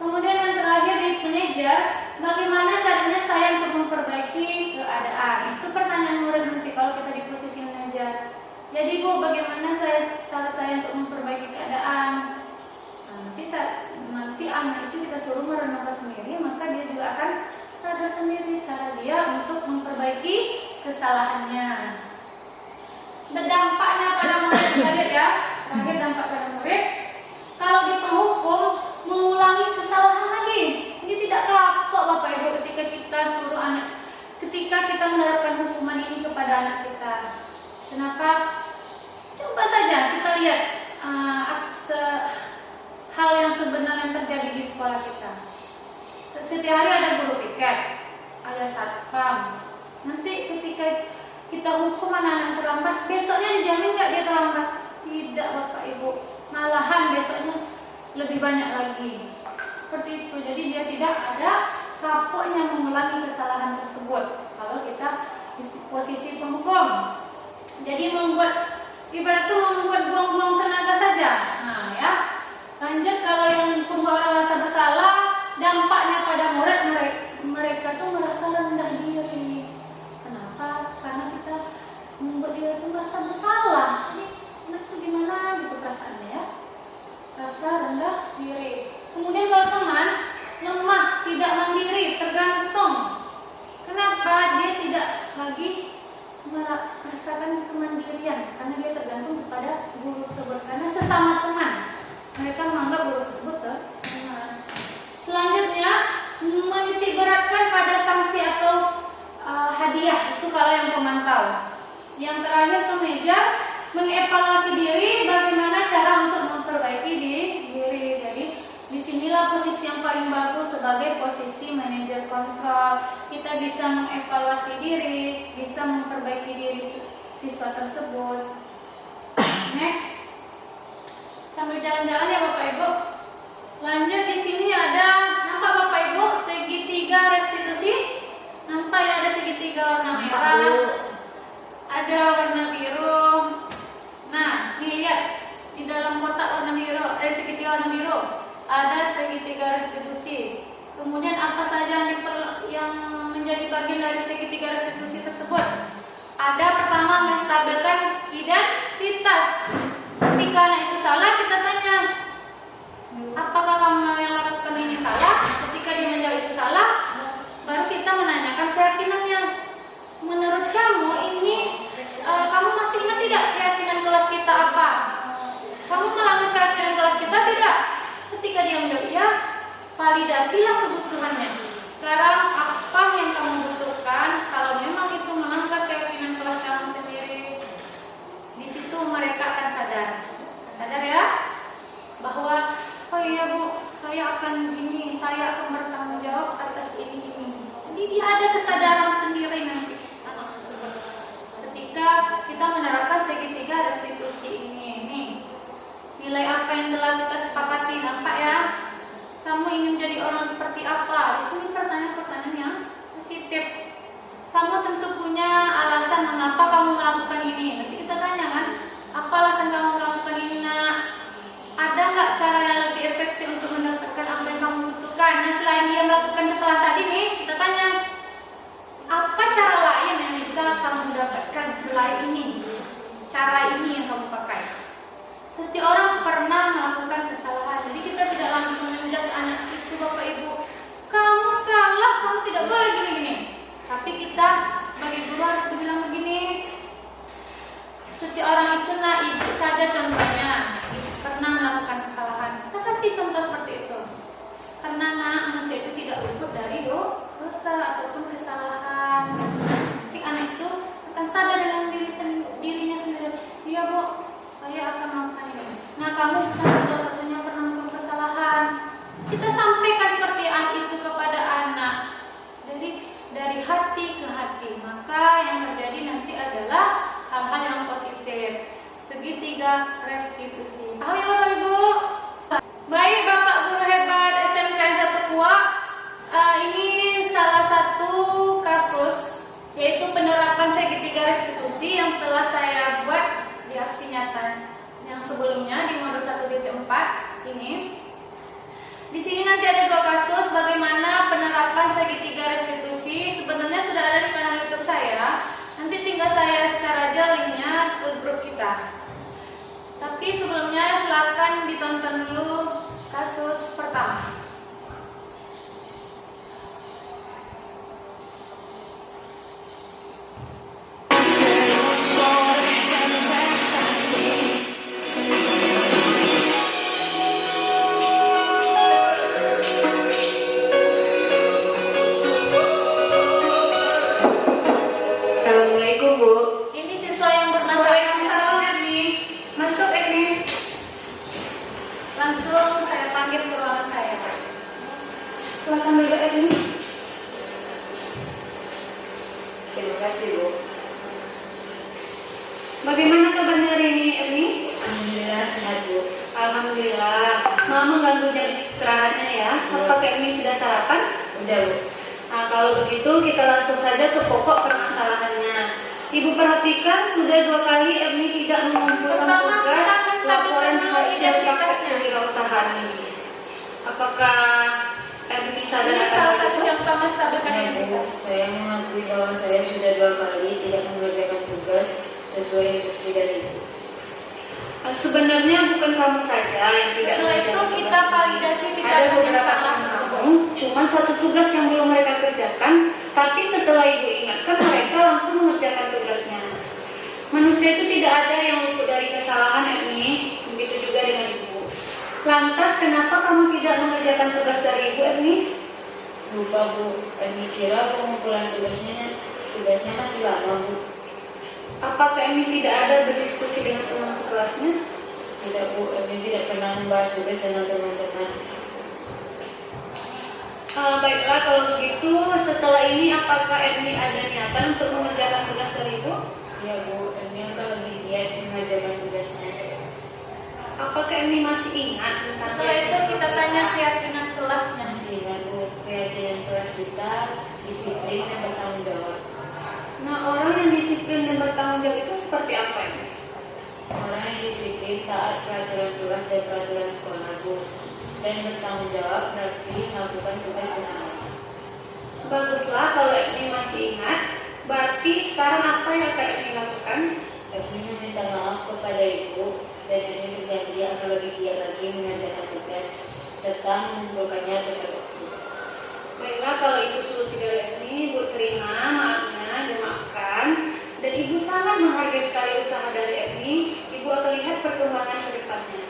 Kemudian yang terakhir di manajer, bagaimana caranya saya untuk memperbaiki keadaan? Itu pertanyaan murid nanti kalau kita di posisi manajer. Jadi bu, bagaimana cara saya untuk memperbaiki keadaan? Nanti anak itu kita suruh merenungkan sendiri, maka dia juga akan sadar sendiri cara dia untuk memperbaiki kesalahannya. Dampaknya pada murid kita lihat ya. Terakhir dampak pada murid, kalau di penghukum mengulangi kesalahan lagi. Ini tidak kapok bapak ibu ketika kita menerapkan hukuman ini kepada anak kita. Kenapa? Coba saja kita lihat hal yang sebenarnya terjadi di sekolah kita. Setiap hari ada guru piket, ada satpam. Nanti ketika kita hukum anak-anak terlambat, besoknya dijamin nggak dia terlambat? Tidak bapak ibu, malahan besoknya lebih banyak lagi. Seperti itu, jadi dia tidak ada kapoknya mengulangi kesalahan tersebut kalau kita di posisi penghukum. Jadi ibarat itu membuat buang-buang tenaga saja. Nah ya, lanjut kalau yang pembuat rasa bersalah, dampaknya pada murid, mereka tuh merasa rendah diri. Kenapa? Karena kita membuat dia itu merasa bersalah. Ini itu gimana gitu perasaannya ya, rasa rendah diri. Kemudian kalau teman lemah, tidak mandiri, tergantung. Kenapa? Dia tidak lagi merasakan kemandirian karena dia tergantung kepada guru tersebut. Karena sesama teman, mereka menganggap guru tersebut teman. Selanjutnya, menitik beratkan pada sanksi atau hadiah. Itu kalau yang pemantau. Yang terakhir tuh meja mengevaluasi diri, bagaimana cara untuk memperbaiki diri. Jadi disinilah posisi yang paling bagus sebagai posisi manajer kontrol. Kita bisa mengevaluasi diri, bisa memperbaiki diri siswa tersebut. Next, sambil jalan-jalan ya Bapak Ibu. Lanjut, di sini ada, nampak Bapak Ibu segitiga restitusi? Nampak ya, ada segitiga warna merah, ada warna biru. Nah, nih lihat di dalam kotak warna biru, segitiga warna biru ada segitiga restitusi. Kemudian apa saja yang menjadi bagian dari segitiga restitusi tersebut? Ada pertama menstabilkan identitas. Ketika anak itu salah, kita tanya, apakah kamu yang lakukan ini salah? Ketika dia menjawab itu salah, baru kita menanyakan keyakinannya. Menurut kamu ini, kamu masih ingat tidak keyakinan kelas kita apa? Kamu melanggar keyakinan kelas kita tidak? Ketika dia menjawab ya, validasilah kebutuhannya. Sekarang apa yang kamu butuhkan? Kalau memang itu melanggar keyakinan kelas kamu sendiri, di situ mereka akan sadar ya, bahwa oh iya bu, saya akan ini, saya akan bertanggung jawab atas ini. Jadi dia ada kesadaran sendiri nanti anak tersebut. Ketika kita menerapkan segitiga restitusi ini. Nilai apa yang telah kita sepakati, nampak ya? Kamu ingin menjadi orang seperti apa? Di sini pertanyaan-pertanyaan yang positif. Kamu tentu punya alasan mengapa kamu melakukan ini. Nanti kita tanya kan, apa alasan kamu melakukan ini nak? Ada nggak cara yang lebih efektif untuk mendapatkan apa yang kamu butuhkan? Nah, selain dia melakukan kesalahan tadi nih, kita tanya, dapatkan selain ini, cara ini yang kamu pakai. Setiap orang pernah melakukan kesalahan, jadi kita tidak langsung menjudge anak itu, Bapak Ibu, kamu salah, kamu tidak boleh gini-gini. Tapi kita sebagai guru harus bilang begini, setiap orang itu ibu saja contohnya pernah melakukan kesalahan, kita kasih contoh seperti itu. Karena manusia itu tidak luput dari dosa ataupun kesalahan. Nanti anak itu akan sadar dengan dirinya sendiri. Iya Bu, saya akan melakukan ini. Nah kamu bukan satu-satunya pernah melakukan kesalahan. Kita sampaikan seperti itu kepada anak. Dari hati ke hati. Maka yang terjadi nanti adalah hal-hal yang positif. Segitiga restitusi. Paham ya Bapak Ibu? Baik Bapak Guru hebat SMK 1 Kuak, ini salah satu kasus yaitu penerapan segitiga restitusi yang telah saya buat di aksi nyata yang sebelumnya di modul 1.4 ini. Di sini nanti ada 2 kasus bagaimana penerapan segitiga restitusi. Sebenarnya sudah ada di kanal YouTube saya. Nanti tinggal saya share aja linknya ke grup kita. Tapi sebelumnya silakan ditonton dulu kasus pertama. Assalamualaikum Bu. Ini siswa yang bermasalah ini. Masuk ini. Langsung saya panggil ke ruangan saya. Silakan duduk ini. Terima kasih Bu. Bagaimana kabarnya hari ini, Emi? Alhamdulillah sehat Bu. Alhamdulillah. Mau mengganggu jam istirahatnya ya. Apakah Emi sudah sarapan? Udah Bu. Nah, kalau begitu kita langsung saja ke pokok permasalahannya. Ibu perhatikan sudah 2 kali Emi tidak mengumpulkan tugas laporan hasil praktek kewirausahaan ini. Apakah Emi sadar Ini akan salah hal satu itu? contoh menstabilkan Ya, Bu, identitas. saya mengakui bahwa saya sudah 2 kali tidak mengerjakan tugas sesuai instruksi dari Ibu. Sebenarnya bukan kamu saja yang tidak Setelah itu mengerjakan kita tugas. validasi Ada tindakan yang beberapa salah teman tersebut. kamu, cuma 1 tugas yang belum mereka kerjakan, tapi setelah Ibu ingatkan mereka langsung mengerjakan tugasnya. Manusia itu tidak ada yang luput dari kesalahan ini, begitu juga dengan Ibu. Lantas kenapa kamu tidak mengerjakan tugas dari Ibu, Emi? Lupa Bu, Emi kira pengumpulan tugasnya masih lama Bu. Apakah Emi tidak ada berdiskusi dengan teman sekelasnya? Tidak Bu, Emi tidak pernah membahas tugas dengan teman-teman. Baiklah, kalau begitu setelah ini apakah Emi ada niatan untuk mengerjakan tugas dari Ibu? Ya Bu, Emi akan lebih giat mengerjakan tugasnya. Apakah Emi masih ingat tentang Setelah itu kita tanya keyakinan kelasnya. Masih ingat Bu, keyakinan kelas kita disiplin dan bertanggung jawab. Nah, orang yang disiplin dan bertanggung jawab itu seperti apa ini? Orang yang disiplin taat peraturan kelas dan peraturan sekolah Bu, dan bertanggung jawab berarti melakukan tugas dengan baik. Baguslah kalau Emi masih ingat. Berarti sekarang apa yang akan Emi lakukan? Emi meminta maaf kepada Ibu dan Emi berjanji akan lebih giat lagi mengerjakan tugas serta mengumpulkannya tepat waktu. Baiklah, kalau itu solusi dari Emi, Ibu terima maafnya, dimaafkan. Dan Ibu sangat menghargai sekali usaha dari Emi. Ibu akan lihat perkembangan ke depannya.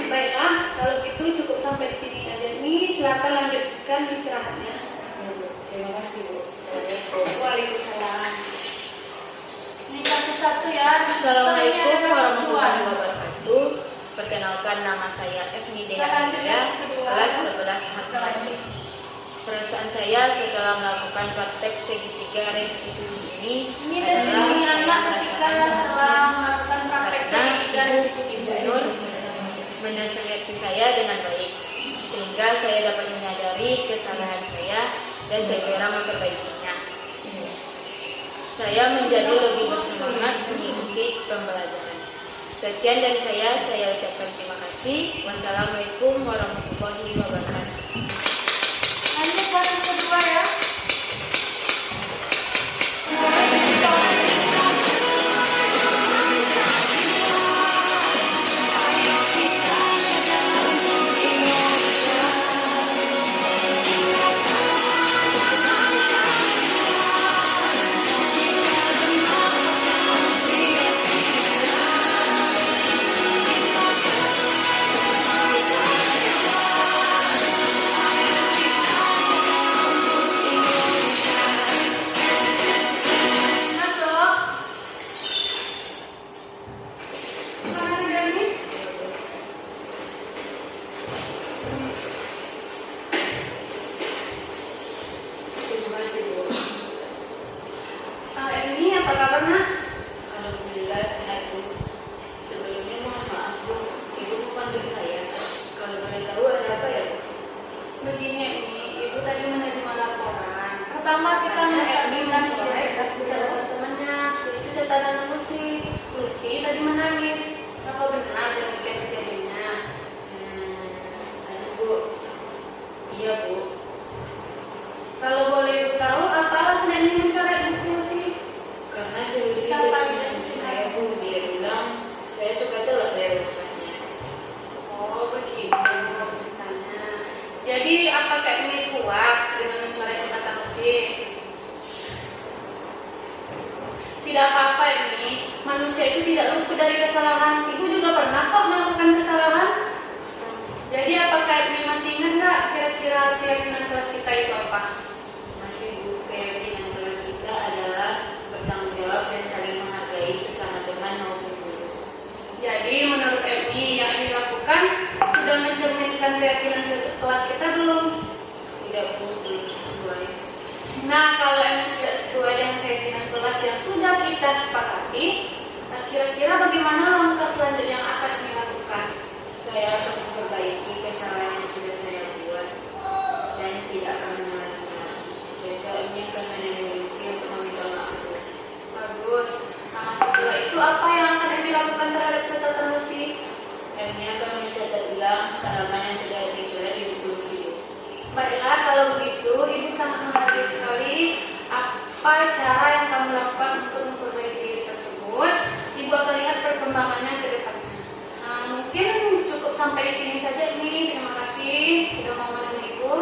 Baiklah, kalau gitu cukup sampai di sini aja nih. Silakan lanjutkan istirahatnya. Ya, Bu. Terima kasih Bu. Waalaikumsalam. Ini kasus 1 ya. Assalamualaikum Setelah ini ada kasus warahmatullahi 2. wabarakatuh. Perkenalkan, nama saya Efni Kita lanjut Dea, kasus kedua. kelas 11 Hatmadi. Perasaan saya setelah melakukan praktek segitiga restitusi ini Ini testimoni anak ketika telah melakukan praktek karena segitiga restitusi. Ibu Nur menasihati saya dengan baik, sehingga saya dapat menyadari kesalahan saya dan segera memperbaikinya. Saya menjadi lebih bersemangat mengikuti pembelajaran. Sekian dari saya ucapkan terima kasih. Wassalamualaikum warahmatullahi wabarakatuh. Lanjut kasus kedua ya. pertama kita menstabilkan identitas teman-temannya, itu catatan musik. Lucy tadi menangis. Apa benar demikian kejadiannya? Aduh Bu. Iya Bu. Kalau boleh tahu apa alasan ini mencoret buku Lucy? Karena si Lucy itu saya Bu, dia bilang saya suka telat dari kelasnya. Oh begitu ceritanya. Jadi apakah ini puas dengan mencoret catatan musik? Tidak apa-apa ini, manusia itu tidak luput dari kesalahan. Ibu juga pernah kok melakukan kesalahan. Jadi apakah ini masih ingat nggak kira-kira keyakinan kelas kita itu apa? Masih Bu, keyakinan kelas kita adalah bertanggung jawab dan saling menghargai sesama teman maupun guru. Jadi menurut Emi yang ini lakukan sudah mencerminkan keyakinan kelas kita belum? Tidak Bu, belum sesuai. Nah, kalau emang tidak sesuai dengan keyakinan kelas yang sudah kita sepakati, nah kira-kira bagaimana langkah selanjutnya yang akan dilakukan? Saya akan memperbaiki kesalahan yang sudah saya buat dan tidak akan mengulanginya lagi. Besok ini akan mendelusi untuk meminta maaf. Bagus. Nah, setelah itu apa yang akan dilakukan terhadap catatan Lucy? Ini akan mencatat ulang halaman yang sudah dicoret di buku Lucy. Baiklah, kalau begitu, Ibu sangat menghargai sekali apa cara yang kamu lakukan untuk memperbaiki diri tersebut. Ibu akan lihat perkembangannya ke depannya. Nah, mungkin cukup sampai di sini saja ini. Terima kasih sudah mau menemani Ibu.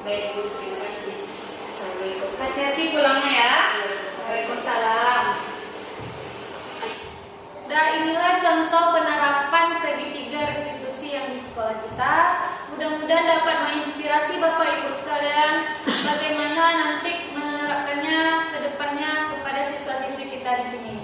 Baik Bu, terima kasih. Assalamualaikum. Hati-hati pulangnya ya. Waalaikumsalam. Nah, inilah contoh penerapan segitiga restitusi yang di sekolah kita. Mudah-mudahan dapat menginspirasi Bapak Ibu sekalian bagaimana nanti menerapkannya ke depannya kepada siswa-siswi kita di sini.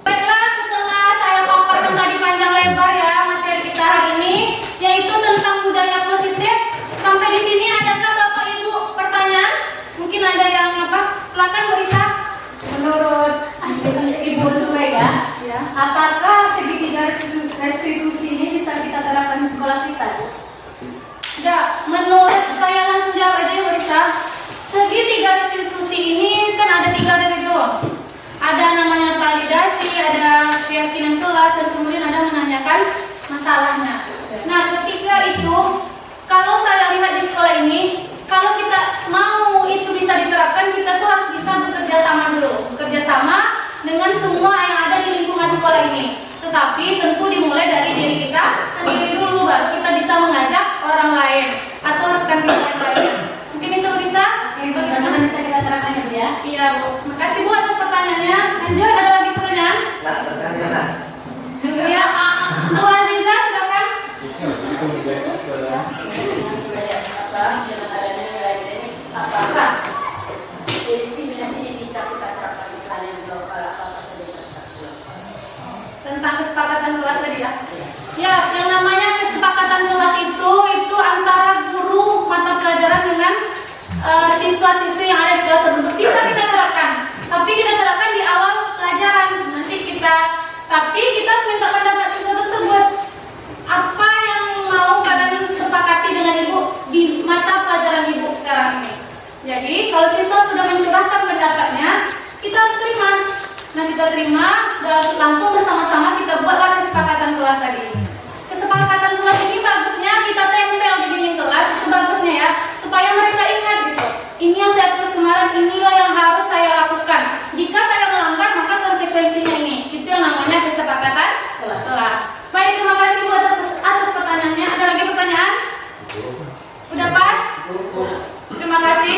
Baiklah, setelah saya paparkan tadi panjang lebar ya materi kita hari ini, yaitu tentang budaya positif. Sampai di sini adakah Bapak Ibu pertanyaan? Mungkin ada yang apa? Silakan Bu Risa. Menurut Ibu Zuraida, ya, apakah segitiga restitusi ini bisa kita terapkan di sekolah kita? Ya, menurut saya langsung jawab aja ya Bu Risa. Segitiga restitusi ini kan ada 3 dari itu. Ada namanya validasi, ada keyakinan kelas, dan kemudian ada menanyakan masalahnya. Nah, ketika itu, kalau saya lihat di sekolah ini, kalau kita mau itu bisa diterapkan, kita tuh harus bisa bekerja sama dulu. Bekerja sama dengan semua yang ada di lingkungan sekolah ini. Tetapi tentu dimulai dari diri kita sendiri dulu, baru kita bisa mengajak orang lain atau rekan kita yang lain. Mungkin itu bisa? Bagaimana bisa kita terapkan ya Bu ya? Iya Bu. Makasih Bu atas pertanyaannya. Lanjut, ada lagi pertanyaan? Tak pertanyaan. Ya, Bu Aziza silakan. Apakah inseminasi ini bisa kita terapkan di sana yang jauh apa saja? Tentang kesepakatan kelas tadi ya. Ya, yang namanya kesepakatan kelas itu antara guru mata pelajaran dengan siswa-siswi yang ada di kelas tersebut. Bisa kita terapkan, tapi kita terapkan di awal pelajaran. Tapi kita harus minta pendapat siswa tersebut. Apa yang mau kalian sepakati dengan Ibu di mata pelajaran Ibu sekarang ini? Jadi, kalau siswa sudah mencurahkan pendapatnya, kita harus terima. Nah, kita terima dan langsung bersama-sama kita buatlah kesepakatan kelas tadi. Kesepakatan kelas ini bagusnya kita tempel di dinding kelas, itu bagusnya ya, supaya mereka ingat gitu. Ini yang saya tulis kemarin, inilah yang harus saya lakukan. Jika saya melanggar, maka konsekuensinya ini. Itu yang namanya kesepakatan kelas. Baik, terima kasih Bu atas pertanyaannya. Ada lagi pertanyaan? Udah pas? Terima kasih.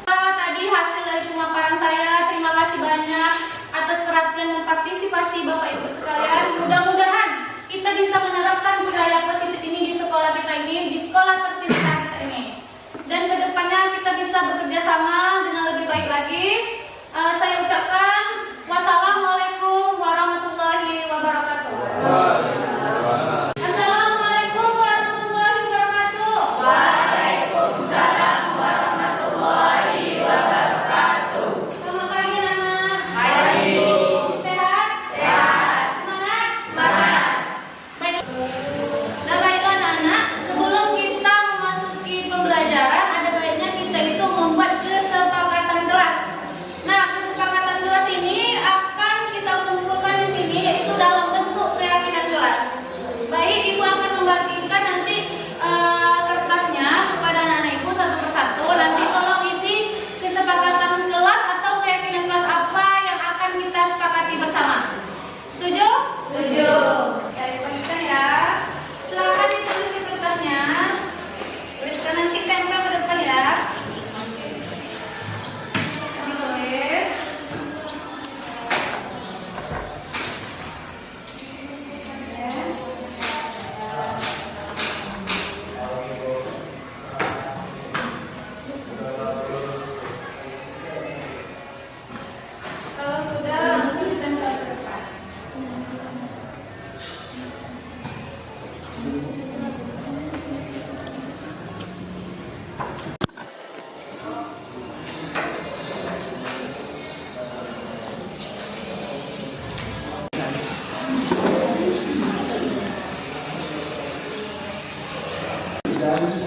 Tadi hasil dari pemaparan saya. Terima kasih banyak atas perhatian dan partisipasi Bapak Ibu sekalian. Mudah-mudahan kita bisa menerapkan budaya positif ini di sekolah kita ini, di sekolah tercinta kita ini. Dan kedepannya kita bisa bekerja sama dengan lebih baik lagi. Saya ucapkan wassalamualaikum warahmatullahi wabarakatuh. Assalamualaikum warahmatullahi wabarakatuh. Waalaikumsalam warahmatullahi wabarakatuh. Selamat pagi anak-anak. Pagi. Sehat? Sehat. Semangat? Semangat. Baik. Nah, baiklah anak-anak, sebelum kita memasuki pembelajaran, ada baiknya kita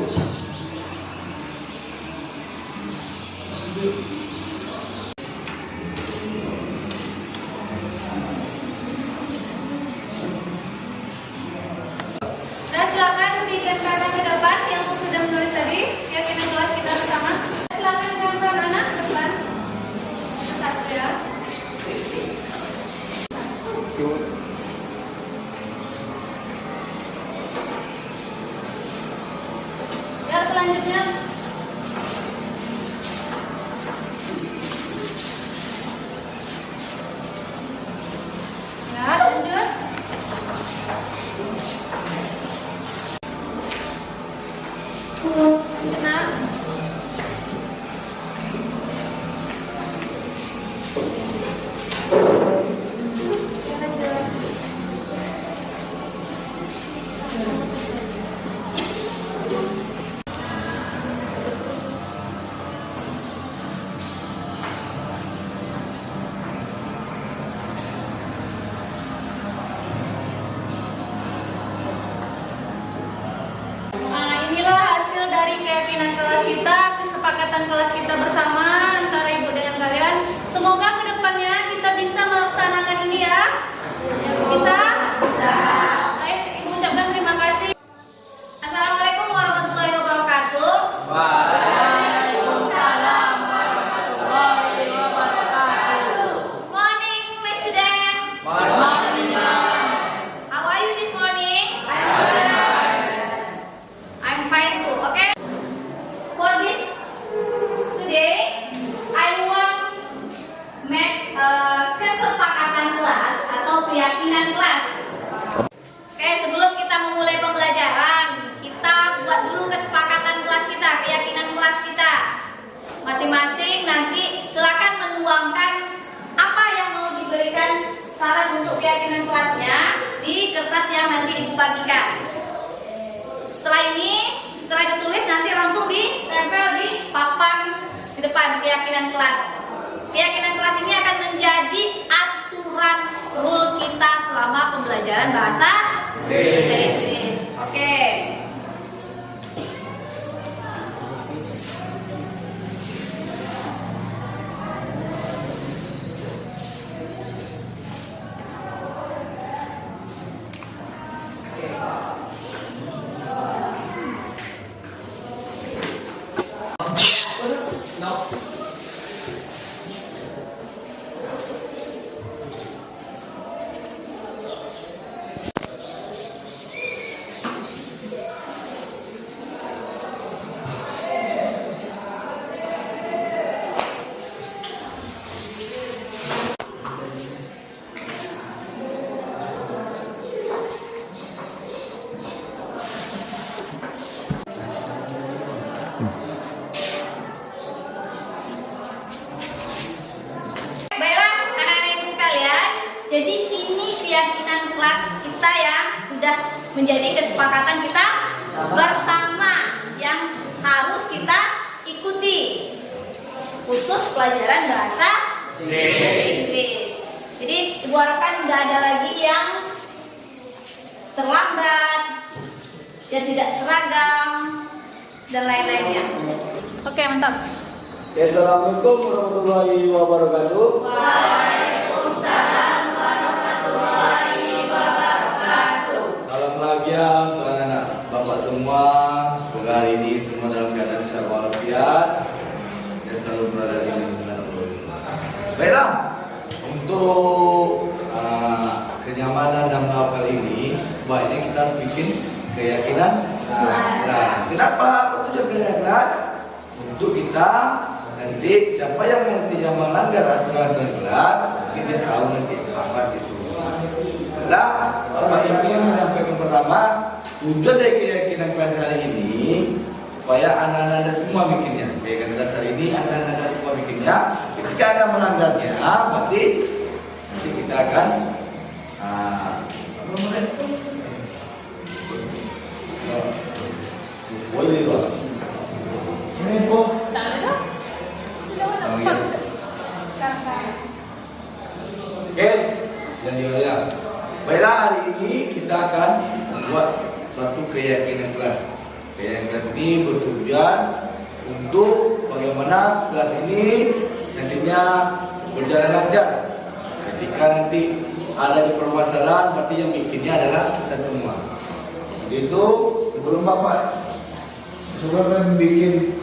bagus. Nah, silakan ditempelkan ke depan yang sudah menulis tadi, keyakinan kelas kita bersama. Silakan tempel anak ke depan. Satu ya. Ya, selanjutnya. Ya, lanjut. Enam. Ya, lanjut. Nah, inilah hasil dari keyakinan kelas kita, kesepakatan kelas kita bersama antara ibu dengan kalian. Semoga kedepannya kita bisa melaksanakan ini ya. Bisa? Bisa. Baik, ibu ucapkan terima kasih. Assalamualaikum warahmatullahi wabarakatuh. Morning, my student. How are you this morning? I'm fine too. Okay. For this today, I want make kesepakatan kelas atau keyakinan kelas. Oke, sebelum kita memulai pembelajaran, kita buat dulu kesepakatan kelas kita, keyakinan kelas kita. Masing-masing nanti silakan menuangkan apa yang mau diberikan saran untuk keyakinan kelasnya di kertas yang nanti ibu bagikan. Setelah ditulis nanti langsung ditempel di papan di depan keyakinan kelas. Keyakinan kelas ini akan menjadi aturan rule kita selama pembelajaran bahasa Inggris. Oke. Baiklah anak-anak ibu sekalian, jadi ini keyakinan kelas kita yang sudah menjadi kesepakatan kita bersama yang harus kita ikuti, khusus pelajaran bahasa Inggris. Jadi ibu harapkan nggak ada lagi yang terlambat, yang tidak seragam dan lain-lainnya. Oke, mantap. Assalamualaikum warahmatullahi wabarakatuh. Salam bahagia untuk anak bapak semua. Semoga hari ini semua dalam keadaan sehat walafiat dan selalu berada di lingkungan Allah. Baiklah, untuk kenyamanan dan mengawal ini sebaiknya kita bikin keyakinan. Nah, kenapa tujuan keyakinan kelas? Untuk kita nanti siapa yang melanggar aturan kelas, kita tahu nanti apa disolusi. Nah, Bapak ingin menyampaikan pertama tujuan dari keyakinan kelas hari ini supaya anak-anak semua bikinnya. Keyakinan kelas hari ini anak-anak semua bikinnya. Ketika ada melanggarnya, berarti nanti kita akan boleh Pak. Ini Bu. Guys, yang dimuliakan. Baiklah, hari ini kita akan membuat suatu keyakinan kelas. Keyakinan kelas ini ini bertujuan untuk bagaimana kelas ini nantinya berjalan lancar. Ketika nanti ada permasalahan, berarti yang bikinnya adalah kita semua. Itu sebelum kalian bikin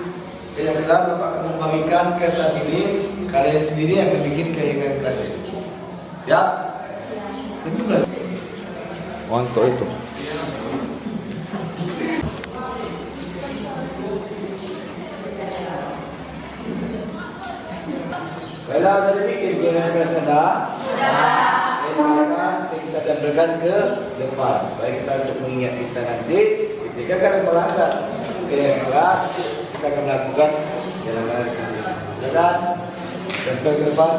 kelas, Bapak akan membagikan kelas ini, kalian sendiri yang bikin kelas ini. Siap? Siap. Untuk itu. Kalau ada bikin kelas Anda, silakan kita tempelkan ke depan. Baik kita untuk mengingat kita nanti ketika kalian melangkah ke kelas, kita akan melakukan jalan-jalan sendiri. Silakan tempel ke depan.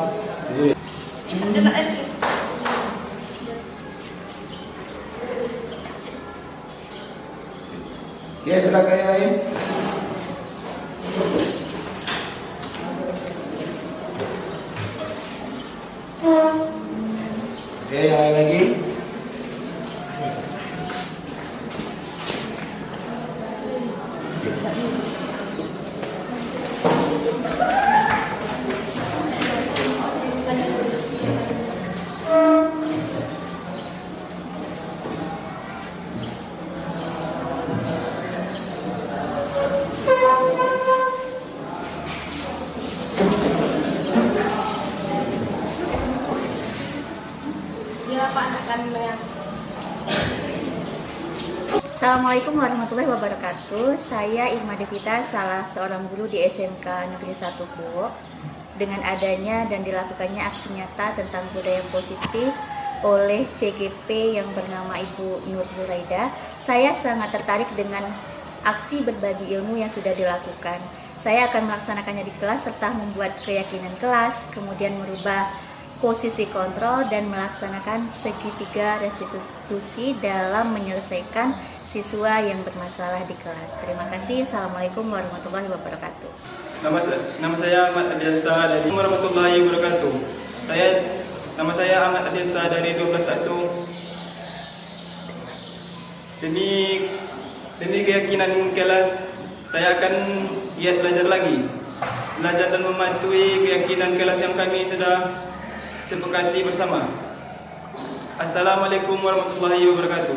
Ya, silakan yang lain. Oke, yang lain lagi. Assalamualaikum warahmatullahi wabarakatuh. Saya Irma Devita, salah seorang guru di SMK Negeri 1 Kuwo. Dengan adanya dan dilakukannya aksi nyata tentang budaya positif oleh CGP yang bernama Ibu Nur Zuraida, saya sangat tertarik dengan aksi berbagi ilmu yang sudah dilakukan. Saya akan melaksanakannya di kelas serta membuat keyakinan kelas, kemudian merubah posisi kontrol dan melaksanakan segitiga restitusi dalam menyelesaikan siswa yang bermasalah di kelas. Terima kasih. Assalamualaikum warahmatullahi wabarakatuh. Nama saya Ahmad Adiansa dari warahmatullahi wabarakatuh. Nama saya Ahmad Adiansa dari 12.1. Demi keyakinan kelas, saya akan giat belajar lagi. Belajar dan mematuhi keyakinan kelas yang kami sudah sepakati bersama. Assalamualaikum warahmatullahi wabarakatuh.